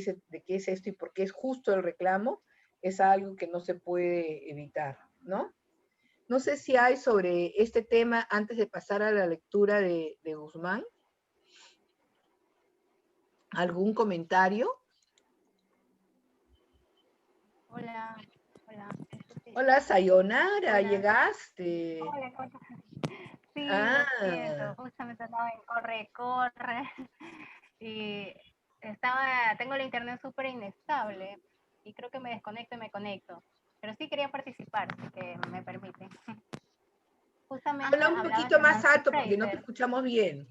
es esto y por qué es justo el reclamo, es algo que no se puede evitar, ¿no? No sé si hay sobre este tema, antes de pasar a la lectura de Guzmán, ¿algún comentario? Hola, hola. Hola, Sayonara, Hola. llegaste. Hola, ¿cómo estás? Sí, lo siento, Ah, justamente andaba en corre y tengo el internet súper inestable y creo que me desconecto y me conecto. Pero sí quería participar, si que me permite. Justamente habla un hablabas poquito de más Nancy alto porque no te Fraser. escuchamos bien.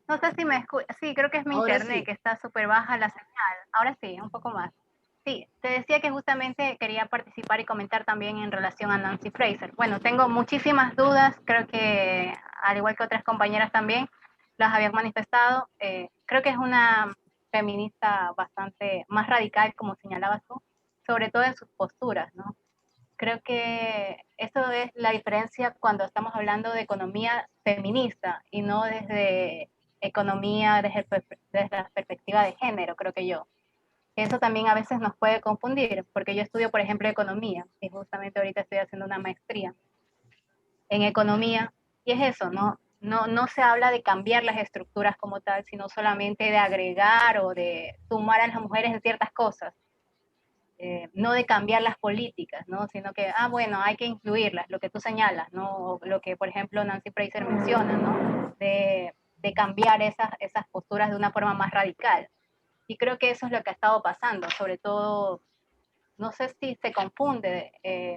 No sé si me escuchas. Sí, creo que es mi Ahora internet, sí. que está súper baja la señal. Ahora sí, un poco más. Sí, te decía que justamente quería participar y comentar también en relación a Nancy Fraser. Bueno, tengo muchísimas dudas, creo que al igual que otras compañeras también las habían manifestado. Creo que es una feminista bastante más radical, como señalabas tú, sobre todo en sus posturas, ¿no? Creo que eso es la diferencia cuando estamos hablando de economía feminista y no desde economía desde la perspectiva de género, creo que yo. Eso también a veces nos puede confundir, porque yo estudio, por ejemplo, economía, y justamente ahorita estoy haciendo una maestría en economía, y es eso, no se habla de cambiar las estructuras como tal, sino solamente de agregar o de sumar a las mujeres en ciertas cosas, no de cambiar las políticas, ¿no? Sino que, bueno, hay que incluirlas, lo que tú señalas, ¿no? O lo que, por ejemplo, Nancy Fraser menciona, ¿no? De cambiar esas posturas de una forma más radical. Y creo que eso es lo que ha estado pasando, sobre todo, no sé si se confunde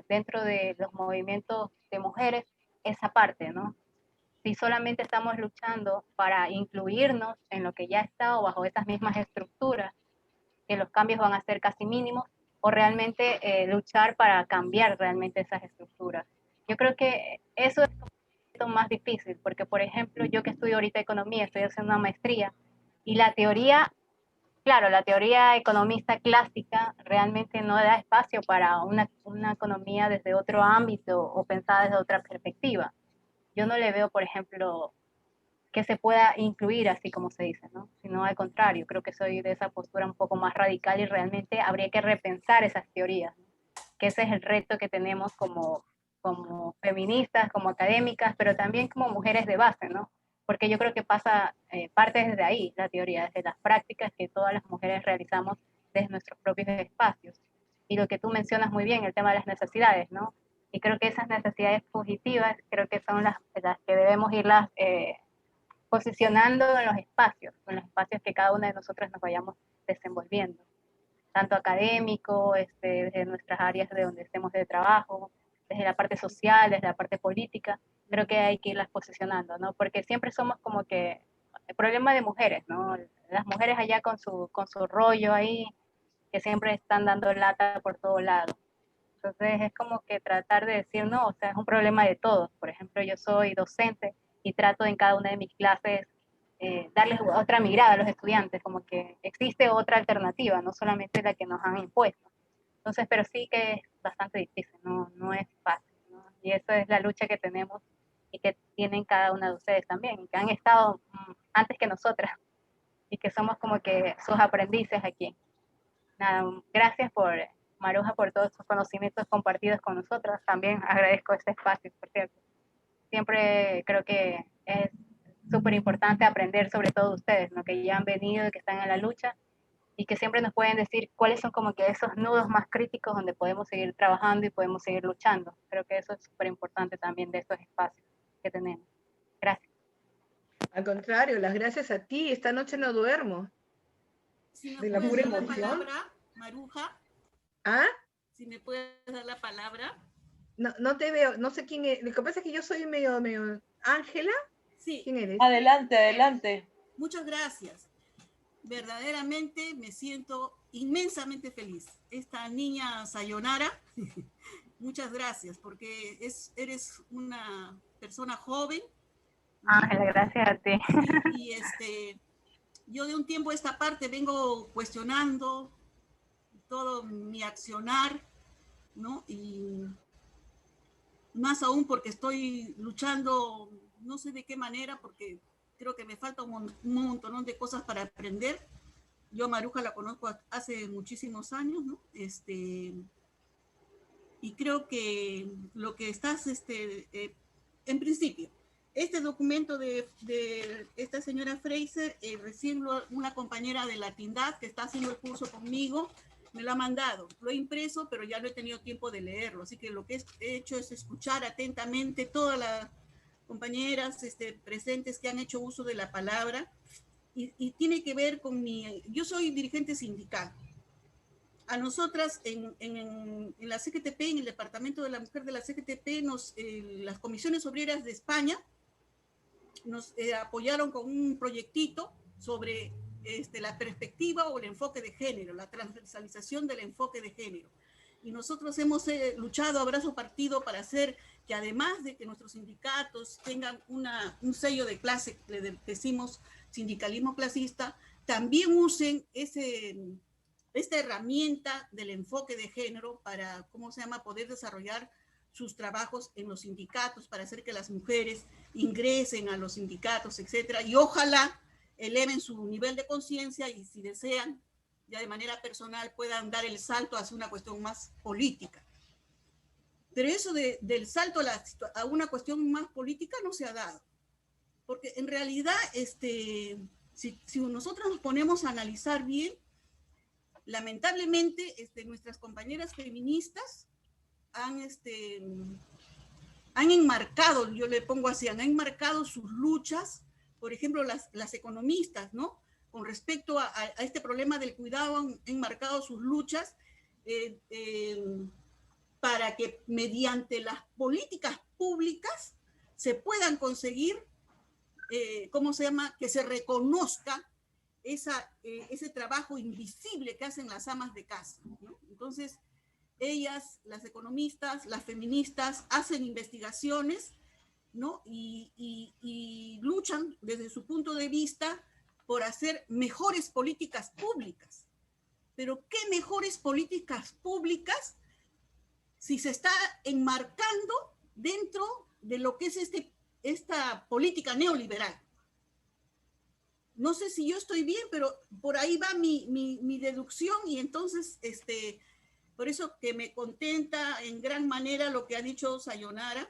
dentro de los movimientos de mujeres esa parte, ¿no? Si solamente estamos luchando para incluirnos en lo que ya está o bajo esas mismas estructuras, que los cambios van a ser casi mínimos, o realmente luchar para cambiar realmente esas estructuras. Yo creo que eso es lo más difícil, porque por ejemplo, yo que estudio ahorita economía, estoy haciendo una maestría, y la teoría, claro, la teoría economista clásica realmente no da espacio para una economía desde otro ámbito o pensada desde otra perspectiva. Yo no le veo, por ejemplo, que se pueda incluir así como se dice, ¿no? Sino al contrario, creo que soy de esa postura un poco más radical y realmente habría que repensar esas teorías, ¿no? Que ese es el reto que tenemos como feministas, como académicas, pero también como mujeres de base, ¿no? Porque yo creo que parte desde ahí la teoría, desde las prácticas que todas las mujeres realizamos desde nuestros propios espacios. Y lo que tú mencionas muy bien, el tema de las necesidades, ¿no? Y creo que esas necesidades fugitivas, creo que son las que debemos irlas posicionando en los espacios que cada una de nosotras nos vayamos desenvolviendo, tanto académico, desde nuestras áreas de donde estemos de trabajo, desde la parte social, desde la parte política, creo que hay que irlas posicionando, ¿no? Porque siempre somos como que el problema de mujeres, ¿no? Las mujeres allá con su rollo ahí, que siempre están dando lata por todo lado. Entonces es como que tratar de decir, no, o sea, es un problema de todos. Por ejemplo, yo soy docente y trato en cada una de mis clases darles otra mirada a los estudiantes, como que existe otra alternativa, no solamente la que nos han impuesto. Entonces, pero sí que es bastante difícil, no es fácil, ¿no? Y eso es la lucha que tenemos y que tienen cada una de ustedes también, que han estado antes que nosotras y que somos como que sus aprendices aquí. Nada, gracias Maruja, por todos sus conocimientos compartidos con nosotros. También agradezco este espacio, por cierto. Siempre creo que es súper importante aprender sobre todo ustedes, ¿no? Que ya han venido y que están en la lucha y que siempre nos pueden decir cuáles son como que esos nudos más críticos donde podemos seguir trabajando y podemos seguir luchando. Creo que eso es súper importante también de estos espacios que tenemos. Gracias. Al contrario, las gracias a ti. Esta noche no duermo. Si me De la puedes pura dar la emoción. palabra, Maruja. ¿Ah? Si me puedes dar la palabra. No te veo, no sé quién es. Lo que pasa es que yo soy medio Ángela. Sí. ¿Quién eres? Adelante, adelante. Muchas gracias. Verdaderamente me siento inmensamente feliz. Esta niña Sayonara, muchas gracias, porque eres una persona joven. Ángela, gracias a ti. Y yo de un tiempo a esta parte vengo cuestionando todo mi accionar, ¿no? Y más aún porque estoy luchando, no sé de qué manera, porque creo que me falta un montón de cosas para aprender. Yo a Maruja la conozco hace muchísimos años, ¿no? Y creo que lo que estás, en principio, este documento de esta señora Fraser, recién una compañera de la Tindad que está haciendo el curso conmigo, me lo ha mandado. Lo he impreso, pero ya no he tenido tiempo de leerlo. Así que lo que he hecho es escuchar atentamente todas las compañeras presentes que han hecho uso de la palabra. Y tiene que ver con yo soy dirigente sindical. A nosotras en la CGTP, en el Departamento de la Mujer de la CGTP, las comisiones obreras de España nos apoyaron con un proyectito sobre la perspectiva o el enfoque de género, la transversalización del enfoque de género. Y nosotros hemos luchado a brazo partido para hacer que, además de que nuestros sindicatos tengan un sello de clase, le decimos sindicalismo clasista, también usen esta herramienta del enfoque de género para, poder desarrollar sus trabajos en los sindicatos, para hacer que las mujeres ingresen a los sindicatos, etcétera, y ojalá eleven su nivel de conciencia y, si desean, ya de manera personal, puedan dar el salto hacia una cuestión más política. Pero eso del salto a una cuestión más política no se ha dado. Porque en realidad, si nosotros nos ponemos a analizar bien, lamentablemente nuestras compañeras feministas han enmarcado, yo le pongo así, han enmarcado sus luchas, por ejemplo, las economistas, ¿no? Con respecto a este problema del cuidado, han enmarcado sus luchas para que mediante las políticas públicas se puedan conseguir, que se reconozca ese trabajo invisible que hacen las amas de casa, ¿no? Entonces, ellas, las economistas, las feministas, hacen investigaciones, ¿no? Y luchan desde su punto de vista por hacer mejores políticas públicas. Pero ¿qué mejores políticas públicas si se está enmarcando dentro de lo que es esta política neoliberal? No sé si yo estoy bien, pero por ahí va mi deducción, y entonces, por eso que me contenta en gran manera lo que ha dicho Sayonara,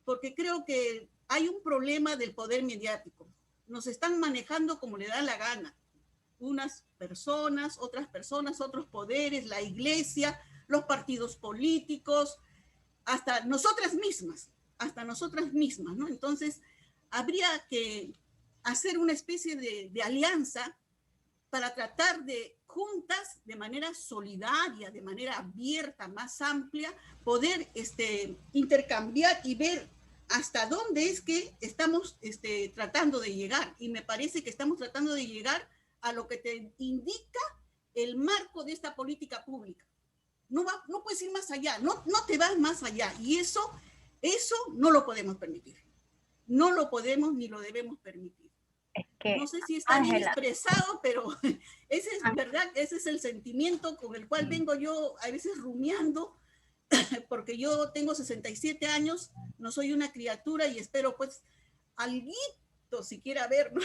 porque creo que hay un problema del poder mediático. Nos están manejando como le da la gana. Unas personas, otras personas, otros poderes, la iglesia, los partidos políticos, hasta nosotras mismas, ¿no? Entonces, habría que hacer una especie de alianza para tratar de, juntas, de manera solidaria, de manera abierta, más amplia, poder intercambiar y ver hasta dónde es que estamos tratando de llegar. Y me parece que estamos tratando de llegar a lo que te indica el marco de esta política pública. No puedes ir más allá, no te vas más allá. Y eso no lo podemos permitir. No lo podemos ni lo debemos permitir. No sé si está bien expresado, pero ese es verdad, ese es el sentimiento con el cual vengo yo a veces rumiando, porque yo tengo 67 años, no soy una criatura y espero pues alguito siquiera ver, ¿no?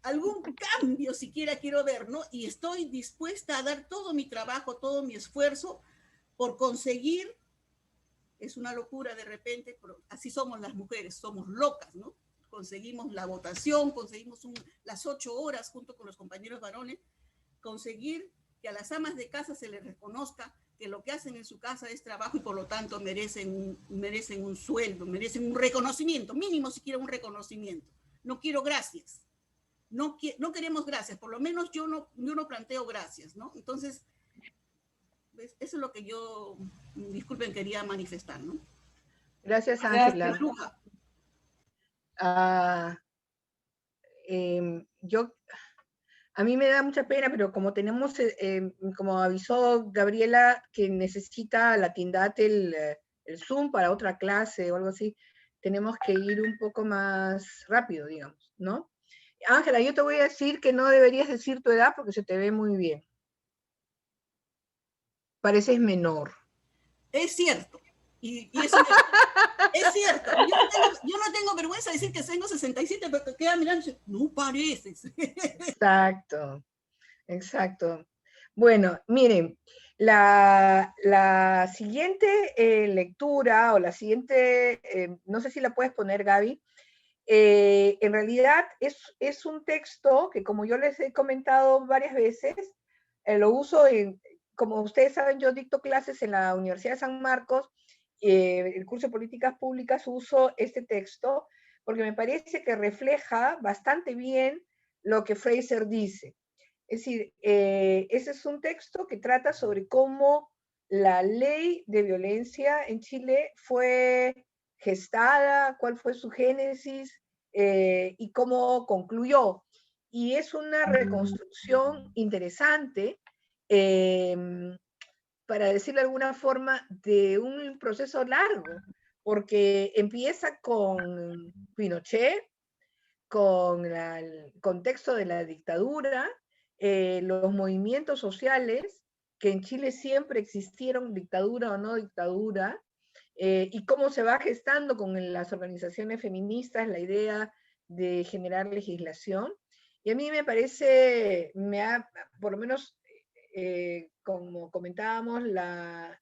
Algún cambio siquiera quiero ver, ¿no? Y estoy dispuesta a dar todo mi trabajo, todo mi esfuerzo por conseguir, es una locura de repente, pero así somos las mujeres, somos locas, ¿no? Conseguimos la votación, conseguimos las 8 horas junto con los compañeros varones, conseguir que a las amas de casa se les reconozca que lo que hacen en su casa es trabajo y por lo tanto merecen un sueldo, merecen un reconocimiento, mínimo siquiera un reconocimiento. No quiero gracias, no queremos gracias, por lo menos yo no planteo gracias, ¿no? Entonces, Eso es lo que yo, disculpen, quería manifestar, ¿no? Gracias, Gracias. Ángela. Luja. A mí me da mucha pena, pero como tenemos, como avisó Gabriela, que necesita la Tindate el Zoom para otra clase o algo así, tenemos que ir un poco más rápido, digamos, ¿no? Ángela, yo te voy a decir que no deberías decir tu edad porque se te ve muy bien. Pareces menor. Es cierto. Y eso es cierto. Yo no tengo vergüenza de decir que tengo 67, pero te queda mirando y dice, no pareces. Exacto, exacto. Bueno, miren, la siguiente lectura o la siguiente, no sé si la puedes poner, Gaby, en realidad es un texto que, como yo les he comentado varias veces, lo uso como ustedes saben, yo dicto clases en la Universidad de San Marcos, el curso de Políticas Públicas, uso este texto porque me parece que refleja bastante bien lo que Fraser dice. Es decir, ese es un texto que trata sobre cómo la ley de violencia en Chile fue gestada, cuál fue su génesis y cómo concluyó. Y es una reconstrucción interesante, para decirlo de alguna forma, de un proceso largo, porque empieza con Pinochet, con el contexto de la dictadura, los movimientos sociales que en Chile siempre existieron, dictadura o no dictadura, y cómo se va gestando con las organizaciones feministas la idea de generar legislación. Y a mí me parece, por lo menos, como comentábamos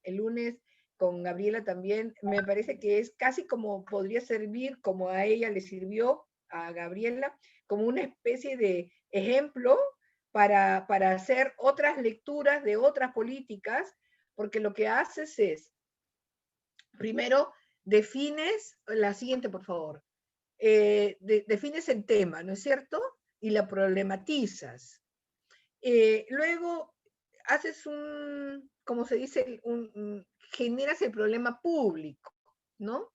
el lunes con Gabriela también, me parece que es casi como podría servir, como a ella le sirvió, a Gabriela, como una especie de ejemplo para hacer otras lecturas de otras políticas, porque lo que haces es, primero, defines, la siguiente por favor, defines el tema, ¿no es cierto? Y la problematizas. Luego, haces como se dice, generas el problema público, ¿no?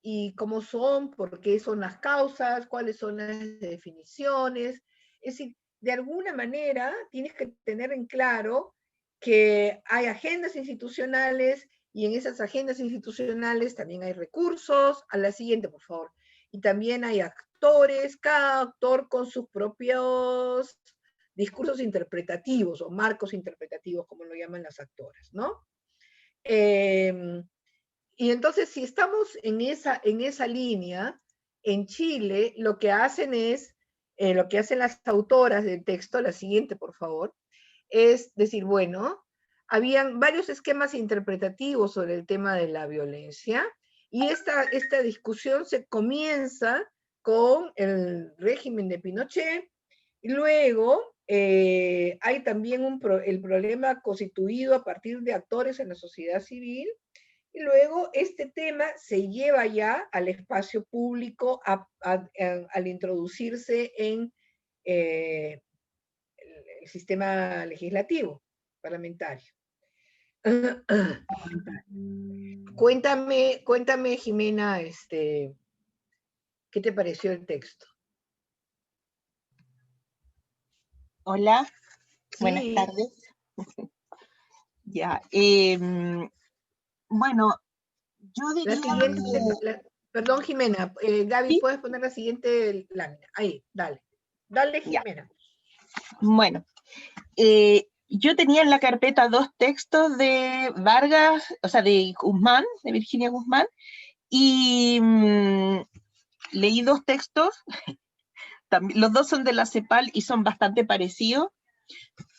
Y cómo son, por qué son las causas, cuáles son las definiciones. Es decir, de alguna manera tienes que tener en claro que hay agendas institucionales y en esas agendas institucionales también hay recursos. A la siguiente, por favor. Y también hay actores, cada actor con sus propios discursos interpretativos o marcos interpretativos, como lo llaman las actoras, ¿no? Y entonces, si estamos en esa línea, en Chile, lo que hacen es, lo que hacen las autoras del texto, la siguiente, por favor, es decir, bueno, habían varios esquemas interpretativos sobre el tema de la violencia, y esta discusión se comienza con el régimen de Pinochet, y luego hay también el problema constituido a partir de actores en la sociedad civil, y luego este tema se lleva ya al espacio público al introducirse en el sistema legislativo parlamentario. Cuéntame, Jimena, ¿qué te pareció el texto? Hola, Sí. Buenas tardes. Ya, bueno, yo diría perdón, Jimena, Gaby, ¿sí? ¿puedes poner la siguiente lámina? Ahí, dale. Dale, Jimena. Ya. Bueno, yo tenía en la carpeta 2 textos de Vargas, o sea, de Guzmán, de Virginia Guzmán, y leí 2 textos, los 2 son de la CEPAL y son bastante parecidos.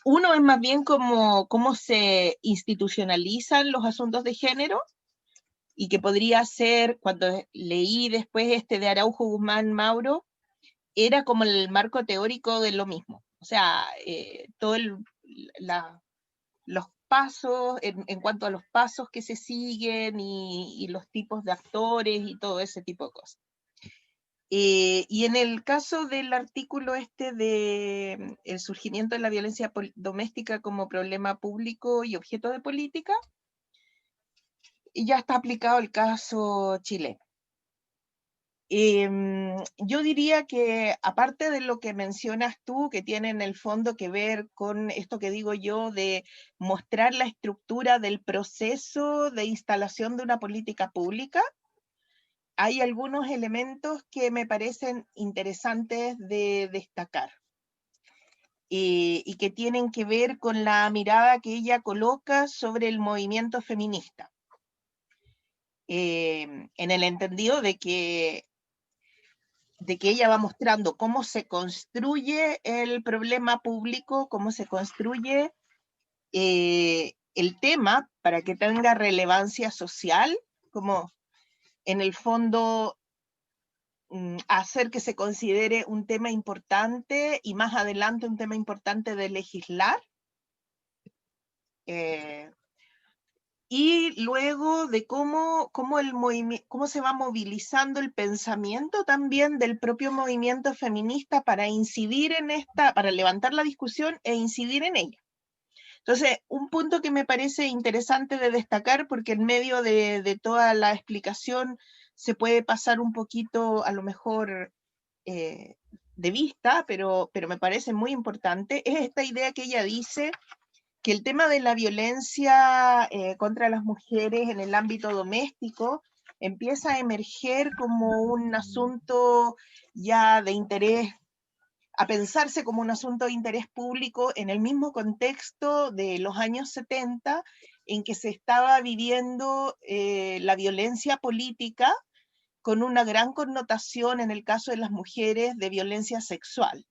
Uno es más bien como cómo se institucionalizan los asuntos de género, y que podría ser, cuando leí después de Araujo Guzmán Mauro, era como el marco teórico de lo mismo. O sea, todo los pasos, en cuanto a los pasos que se siguen y los tipos de actores y todo ese tipo de cosas. Y en el caso del artículo este de el surgimiento de la violencia doméstica como problema público y objeto de política, ya está aplicado el caso chileno. Yo diría que aparte de lo que mencionas tú, que tiene en el fondo que ver con esto que digo yo de mostrar la estructura del proceso de instalación de una política pública, hay algunos elementos que me parecen interesantes de destacar y que tienen que ver con la mirada que ella coloca sobre el movimiento feminista. En el entendido de que ella va mostrando cómo se construye el problema público, cómo se construye el tema para que tenga relevancia social, como en el fondo hacer que se considere un tema importante y más adelante un tema importante de legislar. Y luego de cómo se va movilizando el pensamiento también del propio movimiento feminista para incidir en para levantar la discusión e incidir en ella. Entonces, un punto que me parece interesante de destacar, porque en medio de toda la explicación se puede pasar un poquito, a lo mejor, de vista, pero me parece muy importante, es esta idea que ella dice que el tema de la violencia contra las mujeres en el ámbito doméstico empieza a emerger como un asunto ya de interés, a pensarse como un asunto de interés público en el mismo contexto de los años 70, en que se estaba viviendo la violencia política con una gran connotación en el caso de las mujeres de violencia sexual,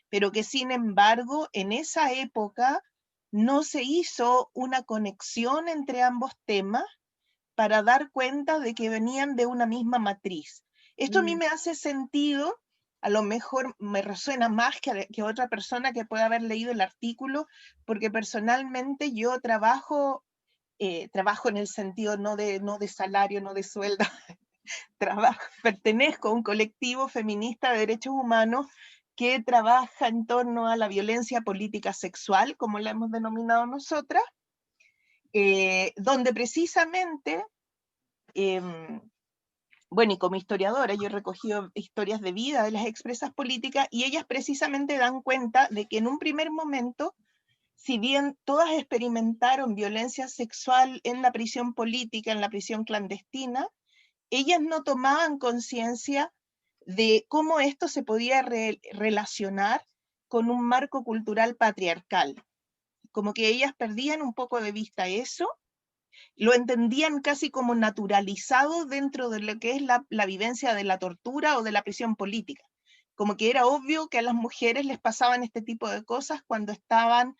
pero que sin embargo en esa época no se hizo una conexión entre ambos temas para dar cuenta de que venían de una misma matriz. Esto a mí me hace sentido, a lo mejor me resuena más que otra persona que pueda haber leído el artículo, porque personalmente yo trabajo en el sentido no de salario, no de sueldo, pertenezco a un colectivo feminista de derechos humanos que trabaja en torno a la violencia política sexual, como la hemos denominado nosotras, donde precisamente, bueno, y como historiadora, yo he recogido historias de vida de las expresas políticas, y ellas precisamente dan cuenta de que en un primer momento, si bien todas experimentaron violencia sexual en la prisión política, en la prisión clandestina, ellas no tomaban conciencia de cómo esto se podía relacionar con un marco cultural patriarcal. Como que ellas perdían un poco de vista eso, lo entendían casi como naturalizado dentro de lo que es la vivencia de la tortura o de la prisión política. Como que era obvio que a las mujeres les pasaban este tipo de cosas cuando estaban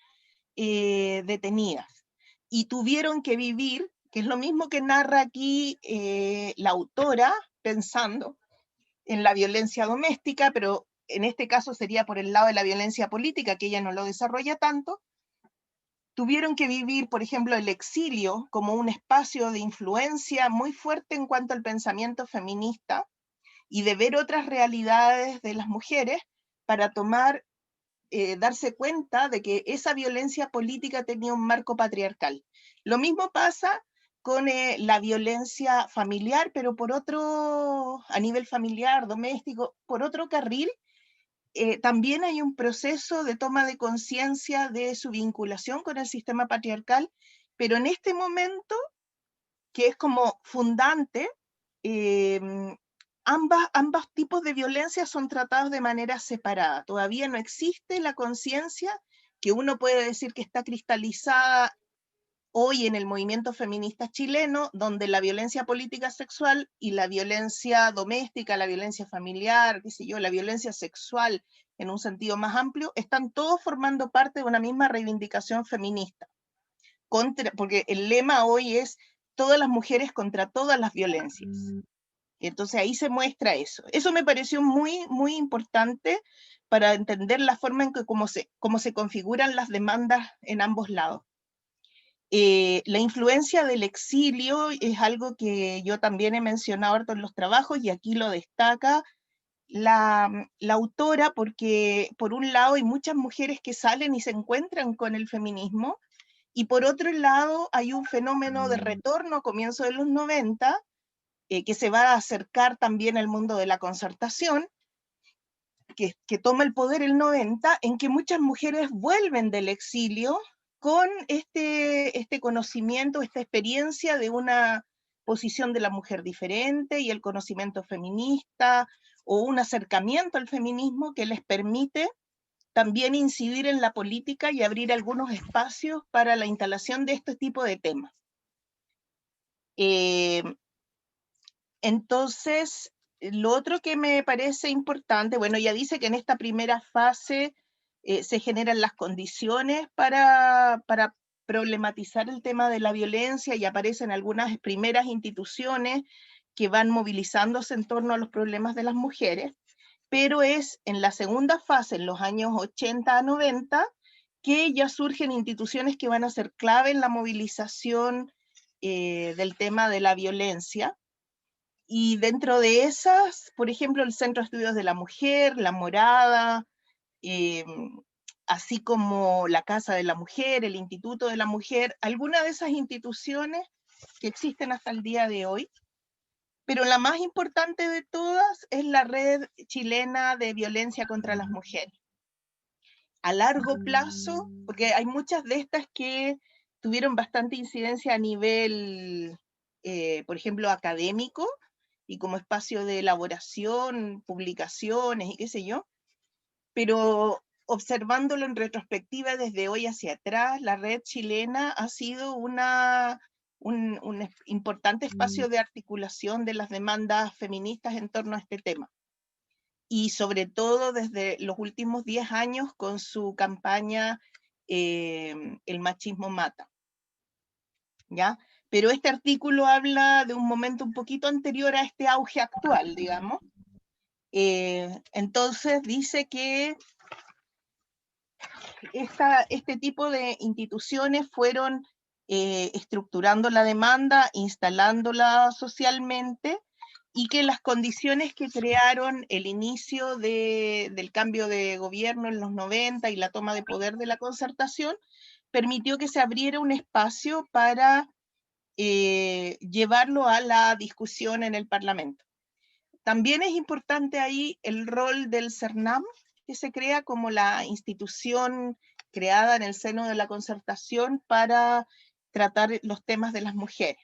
detenidas. Y tuvieron que vivir, que es lo mismo que narra aquí la autora, pensando en la violencia doméstica, pero en este caso sería por el lado de la violencia política, que ella no lo desarrolla tanto. Tuvieron que vivir, por ejemplo, el exilio como un espacio de influencia muy fuerte en cuanto al pensamiento feminista y de ver otras realidades de las mujeres para darse cuenta de que esa violencia política tenía un marco patriarcal. Lo mismo pasa con la violencia familiar, pero a nivel familiar, doméstico, por otro carril, también hay un proceso de toma de conciencia de su vinculación con el sistema patriarcal, pero en este momento, que es como fundante, ambos tipos de violencia son tratados de manera separada. Todavía no existe la conciencia que uno puede decir que está cristalizada hoy en el movimiento feminista chileno, donde la violencia política sexual y la violencia doméstica, la violencia familiar, qué sé yo, la violencia sexual en un sentido más amplio, están todos formando parte de una misma reivindicación feminista. Porque el lema hoy es todas las mujeres contra todas las violencias. Entonces ahí se muestra eso. Eso me pareció muy, muy importante para entender la forma en que cómo se configuran las demandas en ambos lados. La influencia del exilio es algo que yo también he mencionado harto en los trabajos y aquí lo destaca la autora, porque por un lado hay muchas mujeres que salen y se encuentran con el feminismo, y por otro lado hay un fenómeno de retorno a comienzos de los 90, que se va a acercar también al mundo de la concertación, que toma el poder el 90, en que muchas mujeres vuelven del exilio con este conocimiento, esta experiencia de una posición de la mujer diferente y el conocimiento feminista, o un acercamiento al feminismo que les permite también incidir en la política y abrir algunos espacios para la instalación de este tipo de temas. Entonces, lo otro que me parece importante, bueno, ya dice que en esta primera fase se generan las condiciones para problematizar el tema de la violencia, y aparecen algunas primeras instituciones que van movilizándose en torno a los problemas de las mujeres, pero es en la segunda fase, en los años 80 a 90, que ya surgen instituciones que van a ser clave en la movilización del tema de la violencia. Y dentro de esas, por ejemplo, el Centro de Estudios de la Mujer, La Morada, así como la Casa de la Mujer, el Instituto de la Mujer, algunas de esas instituciones que existen hasta el día de hoy. Pero la más importante de todas es la Red Chilena de Violencia contra las Mujeres. A largo plazo, porque hay muchas de estas que tuvieron bastante incidencia a nivel, por ejemplo, académico, y como espacio de elaboración, publicaciones y qué sé yo, pero observándolo en retrospectiva desde hoy hacia atrás, la Red Chilena ha sido un importante espacio de articulación de las demandas feministas en torno a este tema. Y sobre todo desde los últimos 10 años con su campaña El machismo mata. ¿Ya? Pero este artículo habla de un momento un poquito anterior a este auge actual, digamos. Entonces dice que este tipo de instituciones fueron estructurando la demanda, instalándola socialmente, y que las condiciones que crearon el inicio del cambio de gobierno en los 90 y la toma de poder de la concertación, permitió que se abriera un espacio para llevarlo a la discusión en el Parlamento. También es importante ahí el rol del CERNAM, que se crea como la institución creada en el seno de la concertación para tratar los temas de las mujeres.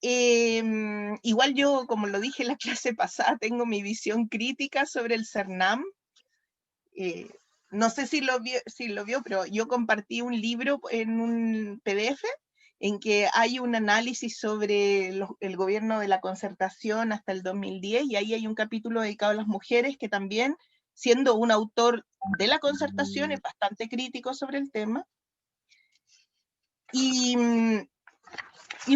Igual yo, como lo dije en la clase pasada, tengo mi visión crítica sobre el CERNAM. No sé si lo vio, pero yo compartí un libro en un PDF en que hay un análisis sobre el gobierno de la concertación hasta el 2010, y ahí hay un capítulo dedicado a las mujeres, que también, siendo un autor de la concertación, es bastante crítico sobre el tema. Y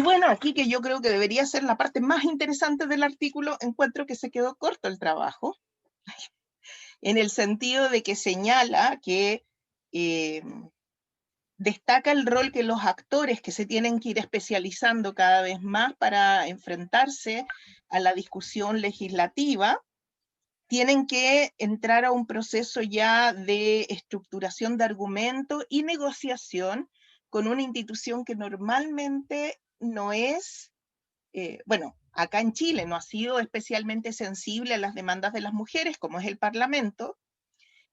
bueno, aquí, que yo creo que debería ser la parte más interesante del artículo, encuentro que se quedó corto el trabajo, en el sentido de que señala que destaca el rol que los actores, que se tienen que ir especializando cada vez más para enfrentarse a la discusión legislativa, tienen que entrar a un proceso ya de estructuración de argumentos y negociación con una institución que normalmente no es, bueno, acá en Chile no ha sido especialmente sensible a las demandas de las mujeres, como es el Parlamento,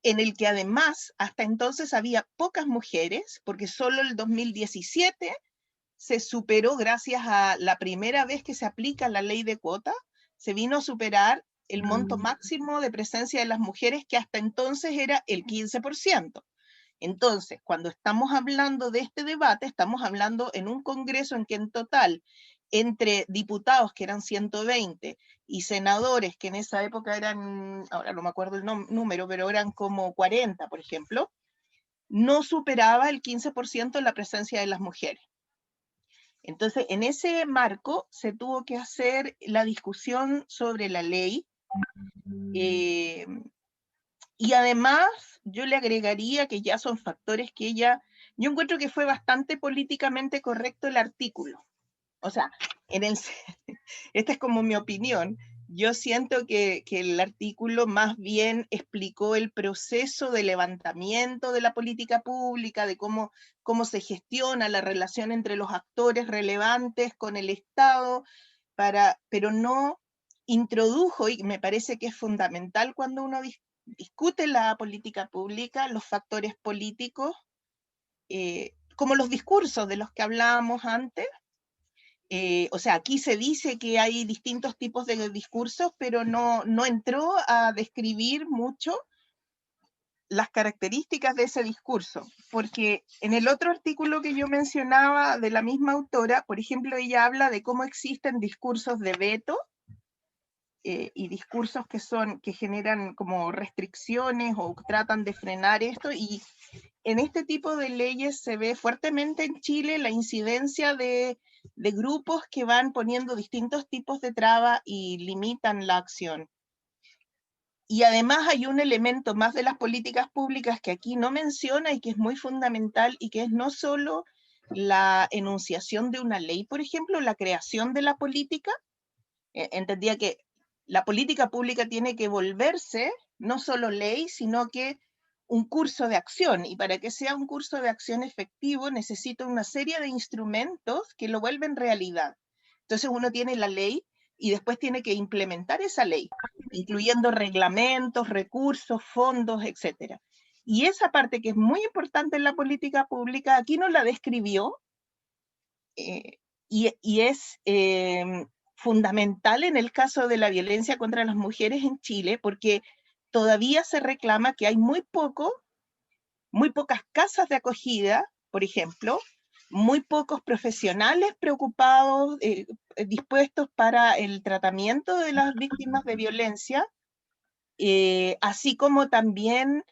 en el que además hasta entonces había pocas mujeres, porque solo el 2017 se superó, gracias a la primera vez que se aplica la ley de cuota, se vino a superar el monto máximo de presencia de las mujeres, que hasta entonces era el 15%. Entonces, cuando estamos hablando de este debate, estamos hablando en un Congreso en que en total, entre diputados, que eran 120, y senadores, que en esa época eran, ahora no me acuerdo el número, pero eran como 40, por ejemplo, no superaba el 15% la presencia de las mujeres. Entonces, en ese marco se tuvo que hacer la discusión sobre la ley, y además yo le agregaría que ya son factores que yo encuentro que fue bastante políticamente correcto el artículo. O sea, esta es como mi opinión. yo siento que el artículo más bien explicó el proceso de levantamiento de la política pública, de cómo se gestiona la relación entre los actores relevantes con el Estado, pero no introdujo, y me parece que es fundamental cuando uno discute la política pública, los factores políticos, como los discursos de los que hablábamos antes. O sea, aquí se dice que hay distintos tipos de discursos, pero no entró a describir mucho las características de ese discurso, porque en el otro artículo que yo mencionaba de la misma autora, por ejemplo, ella habla de cómo existen discursos de veto, y discursos que generan como restricciones o tratan de frenar esto, y en este tipo de leyes se ve fuertemente en Chile la incidencia de grupos que van poniendo distintos tipos de trabas y limitan la acción. Y además hay un elemento más de las políticas públicas que aquí no menciona y que es muy fundamental, y que es no solo la enunciación de una ley, por ejemplo, la creación de la política. Entendía que la política pública tiene que volverse no solo ley, sino que un curso de acción, y para que sea un curso de acción efectivo necesita una serie de instrumentos que lo vuelven realidad. Entonces uno tiene la ley y después tiene que implementar esa ley, incluyendo reglamentos, recursos, fondos, etc. Y esa parte que es muy importante en la política pública, aquí no la describió, y es fundamental en el caso de la violencia contra las mujeres en Chile, porque todavía se reclama que hay muy pocas casas de acogida, por ejemplo, muy pocos profesionales preocupados, dispuestos para el tratamiento de las víctimas de violencia, así como también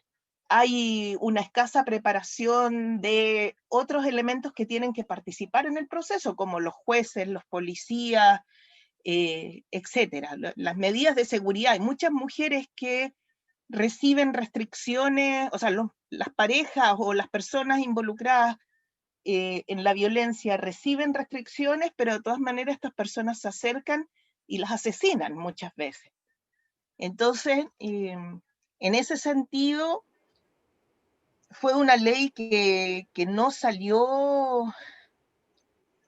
hay una escasa preparación de otros elementos que tienen que participar en el proceso, como los jueces, los policías, etcétera. Las medidas de seguridad. Hay muchas mujeres que reciben restricciones, o sea, las parejas o las personas involucradas en la violencia reciben restricciones, pero de todas maneras estas personas se acercan y las asesinan muchas veces. Entonces, en ese sentido, fue una ley que no salió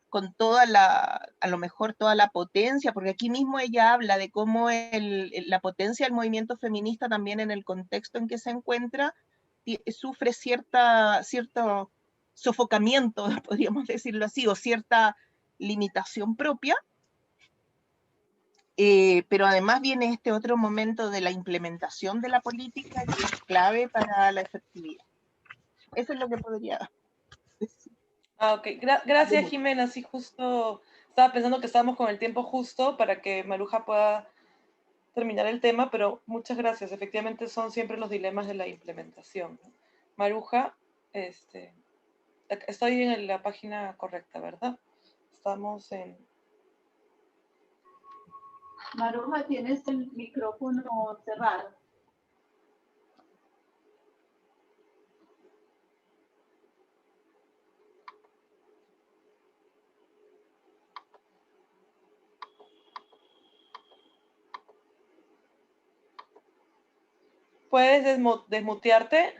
con a lo mejor toda la potencia, porque aquí mismo ella habla de cómo la potencia del movimiento feminista también en el contexto en que se encuentra sufre cierto sofocamiento, podríamos decirlo así, o cierta limitación propia, pero además viene este otro momento de la implementación de la política que es clave para la efectividad. Eso es lo que podría decir. Ok, gracias Jimena, sí, justo estaba pensando que estábamos con el tiempo justo para que Maruja pueda terminar el tema, pero muchas gracias. Efectivamente son siempre los dilemas de la implementación, ¿no? Maruja, estoy en la página correcta, ¿verdad? Estamos en... Maruja, tienes el micrófono cerrado. ¿Puedes desmutearte?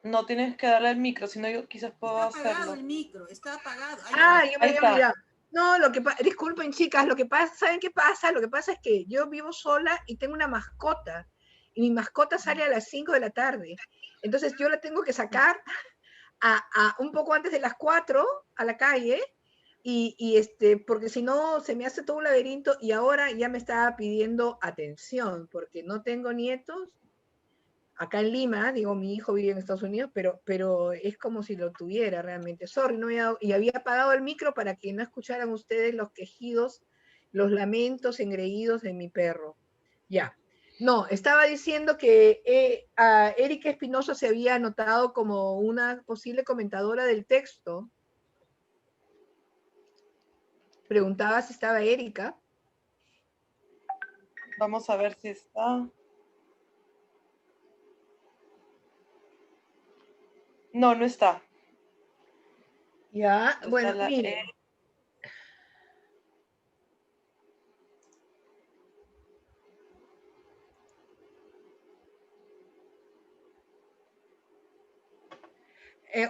No tienes que darle al micro, sino yo quizás puedo hacerlo. Está apagado el micro, está apagado. Yo me había olvidado. No, disculpen chicas, ¿saben qué pasa? Lo que pasa es que yo vivo sola y tengo una mascota, y mi mascota sale a las 5 de la tarde. Entonces yo la tengo que sacar a un poco antes de las 4 a la calle, porque si no se me hace todo un laberinto, y ahora ya me estaba pidiendo atención, porque no tengo nietos acá en Lima. Digo, mi hijo vive en Estados Unidos, pero es como si lo tuviera realmente. Sorry, y había apagado el micro para que no escucharan ustedes los quejidos, los lamentos engreídos de mi perro. Ya. No, estaba diciendo que a Erika Espinosa se había anotado como una posible comentadora del texto. Preguntaba si estaba Erika. Vamos a ver si está. No, no está. Ya, Está bueno, la miren.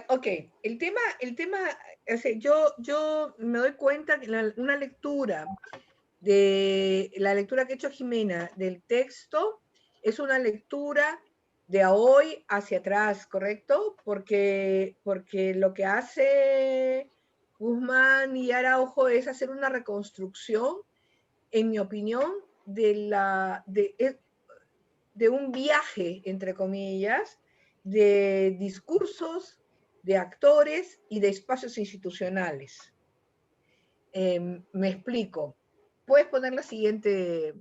Ok, el tema, o sea, yo me doy cuenta que una lectura la lectura que ha hecho Jimena del texto es una lectura de hoy hacia atrás, ¿correcto? Porque lo que hace Guzmán y Araujo es hacer una reconstrucción, en mi opinión, de un viaje, entre comillas, de discursos, de actores y de espacios institucionales. Me explico. Puedes poner la siguiente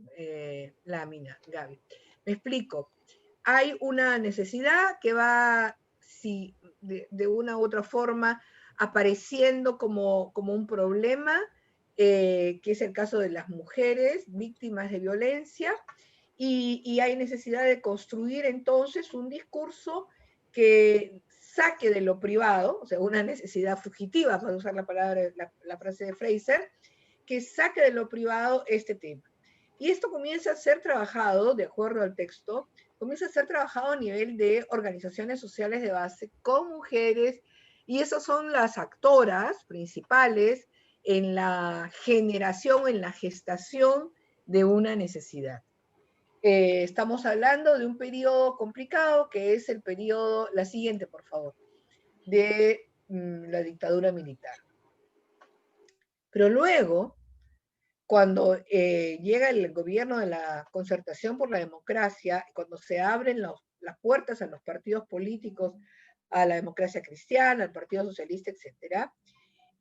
lámina, Gaby. Me explico. Hay una necesidad que va, si, de una u otra forma, apareciendo como un problema, que es el caso de las mujeres víctimas de violencia, y hay necesidad de construir entonces un discurso que saque de lo privado, o sea, una necesidad fugitiva, para usar la palabra, la frase de Fraser, que saque de lo privado este tema. Y esto comienza a ser trabajado, de acuerdo al texto, comienza a ser trabajado a nivel de organizaciones sociales de base con mujeres, y esas son las actoras principales en la generación, en la gestación de una necesidad. Estamos hablando de un periodo complicado, que es el periodo, la siguiente, por favor, de la dictadura militar. Pero luego, cuando llega el gobierno de la Concertación por la Democracia, cuando se abren las puertas a los partidos políticos, a la democracia cristiana, al Partido Socialista, etc.,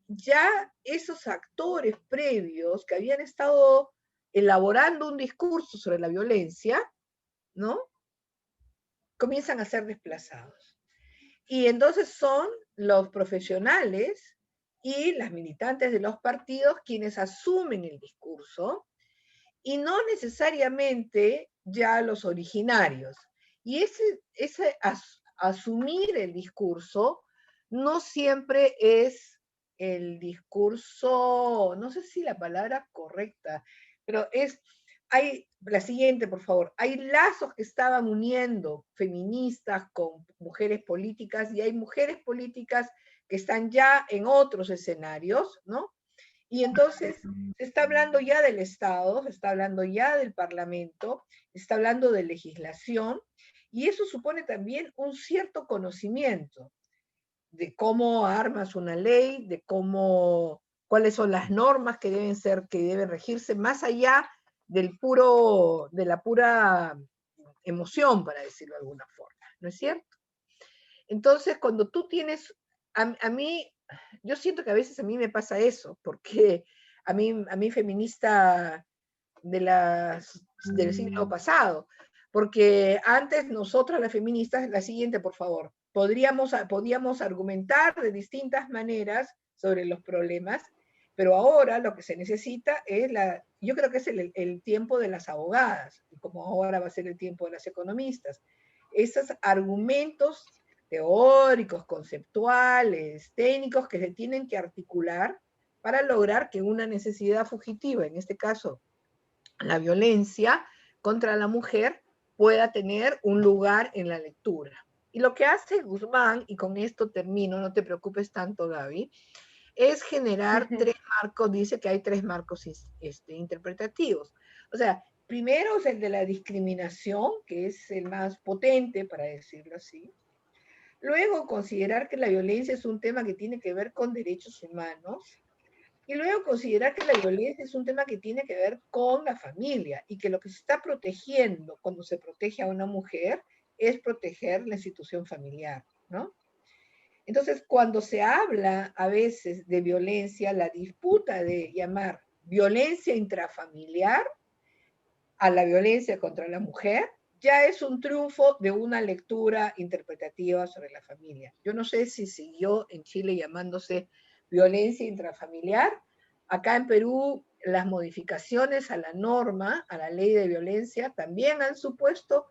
ya esos actores previos que habían estado elaborando un discurso sobre la violencia, ¿no?, comienzan a ser desplazados. Y entonces son los profesionales y las militantes de los partidos quienes asumen el discurso, y no necesariamente ya los originarios. Y ese asumir el discurso no siempre es el discurso, no sé si la palabra correcta, pero hay, la siguiente, por favor, hay lazos que estaban uniendo feministas con mujeres políticas, y hay mujeres políticas que están ya en otros escenarios, ¿no? Y entonces se está hablando ya del Estado, se está hablando ya del Parlamento, se está hablando de legislación, y eso supone también un cierto conocimiento de cómo armas una ley, de cuáles son las normas que deben regirse, más allá de la pura emoción, para decirlo de alguna forma, ¿no es cierto? Entonces, cuando tú tienes, a mí, yo siento que a veces a mí me pasa eso, porque a mí feminista del siglo pasado, porque antes nosotras las feministas, la siguiente, por favor, podíamos argumentar de distintas maneras sobre los problemas, pero ahora lo que se necesita es yo creo que es el tiempo de las abogadas, como ahora va a ser el tiempo de las economistas. Esos argumentos teóricos, conceptuales, técnicos que se tienen que articular para lograr que una necesidad fugitiva, en este caso la violencia contra la mujer, pueda tener un lugar en la lectura. Y lo que hace Guzmán, y con esto termino, no te preocupes tanto, Gaby, es generar tres marcos, dice que hay tres marcos interpretativos. O sea, primero es el de la discriminación, que es el más potente, para decirlo así. Luego, considerar que la violencia es un tema que tiene que ver con derechos humanos. Y luego, considerar que la violencia es un tema que tiene que ver con la familia, y que lo que se está protegiendo cuando se protege a una mujer es proteger la institución familiar, ¿no? Entonces, cuando se habla a veces de violencia, la disputa de llamar violencia intrafamiliar a la violencia contra la mujer ya es un triunfo de una lectura interpretativa sobre la familia. Yo no sé si siguió en Chile llamándose violencia intrafamiliar. Acá en Perú, las modificaciones a la norma, a la ley de violencia, también han supuesto,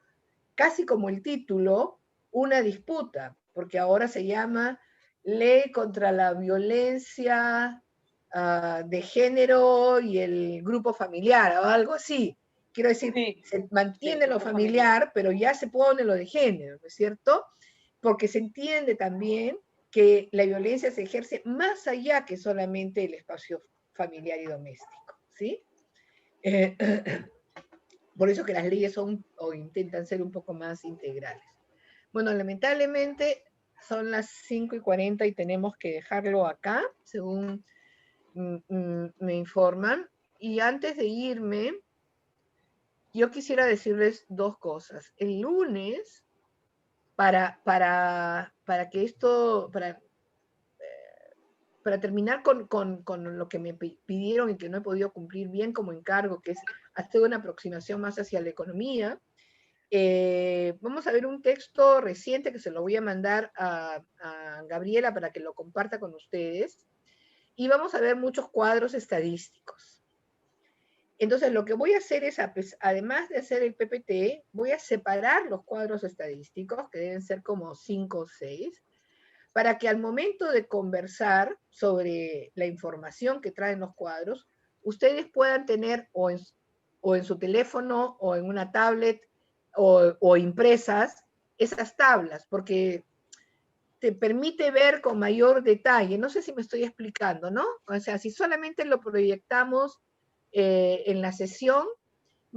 casi como el título, una disputa, porque ahora se llama ley contra la violencia de género y el grupo familiar, o algo así. Quiero decir, Sí, se mantiene sí, lo familiar, pero ya se pone lo de género, ¿no es cierto? Porque se entiende también que la violencia se ejerce más allá que solamente el espacio familiar y doméstico, ¿sí? Por eso que las leyes son o intentan ser un poco más integrales. Bueno, lamentablemente son las 5:40 y tenemos que dejarlo acá, según me informan. Y antes de irme, yo quisiera decirles dos cosas. El lunes, para que esto, para terminar con lo que me pidieron y que no he podido cumplir bien como encargo, que es hacer una aproximación más hacia la economía, vamos a ver un texto reciente que se lo voy a mandar a Gabriela para que lo comparta con ustedes, y vamos a ver muchos cuadros estadísticos. Entonces, lo que voy a hacer es, además de hacer el PPT, voy a separar los cuadros estadísticos, que deben ser como 5 o 6, para que al momento de conversar sobre la información que traen los cuadros, ustedes puedan tener o en su teléfono o en una tablet o impresas esas tablas, porque te permite ver con mayor detalle. No sé si me estoy explicando, ¿no? O sea, si solamente lo proyectamos en la sesión,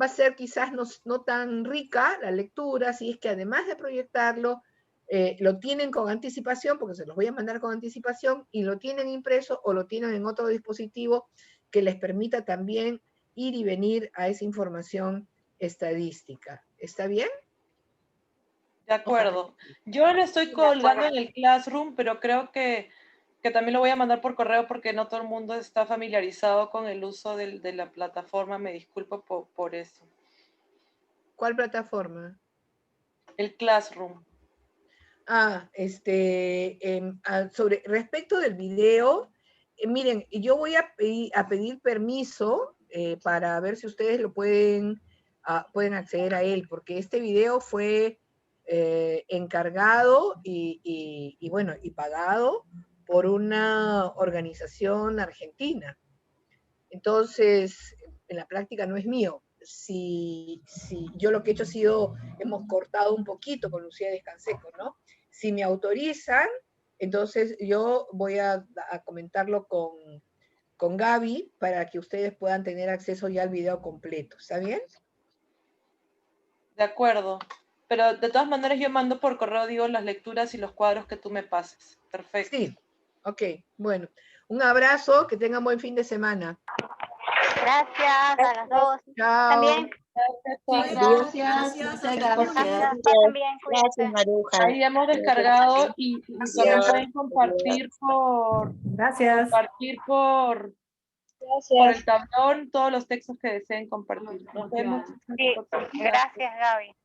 va a ser quizás no tan rica la lectura, si es que además de proyectarlo, lo tienen con anticipación, porque se los voy a mandar con anticipación, y lo tienen impreso o lo tienen en otro dispositivo que les permita también ir y venir a esa información estadística. ¿Está bien? de acuerdo. Yo le estoy colgando en el Classroom, pero creo que también lo voy a mandar por correo porque no todo el mundo está familiarizado con el uso de la plataforma. Me disculpo por eso. ¿Cuál plataforma? El Classroom. Respecto del video, miren, yo voy a pedir permiso para ver si ustedes lo pueden acceder a él, porque este video fue encargado y bueno, y pagado por una organización argentina. Entonces, en la práctica no es mío. Si yo lo que he hecho ha sido, hemos cortado un poquito con Lucía Descanseco, ¿no? Si me autorizan, entonces yo voy a comentarlo con Gaby para que ustedes puedan tener acceso ya al video completo. ¿Está bien? De acuerdo. Pero de todas maneras yo mando por correo, digo, las lecturas y los cuadros que tú me pases. Perfecto. Sí. Ok, bueno. Un abrazo, que tengan buen fin de semana. Gracias a las dos. Chao. También. Gracias. Gracias también. Gracias, Maruja. Ahí hemos descargado y también pueden compartir Gracias. por el tablón todos los textos que deseen compartir. Nos vemos. Sí, gracias, Gaby.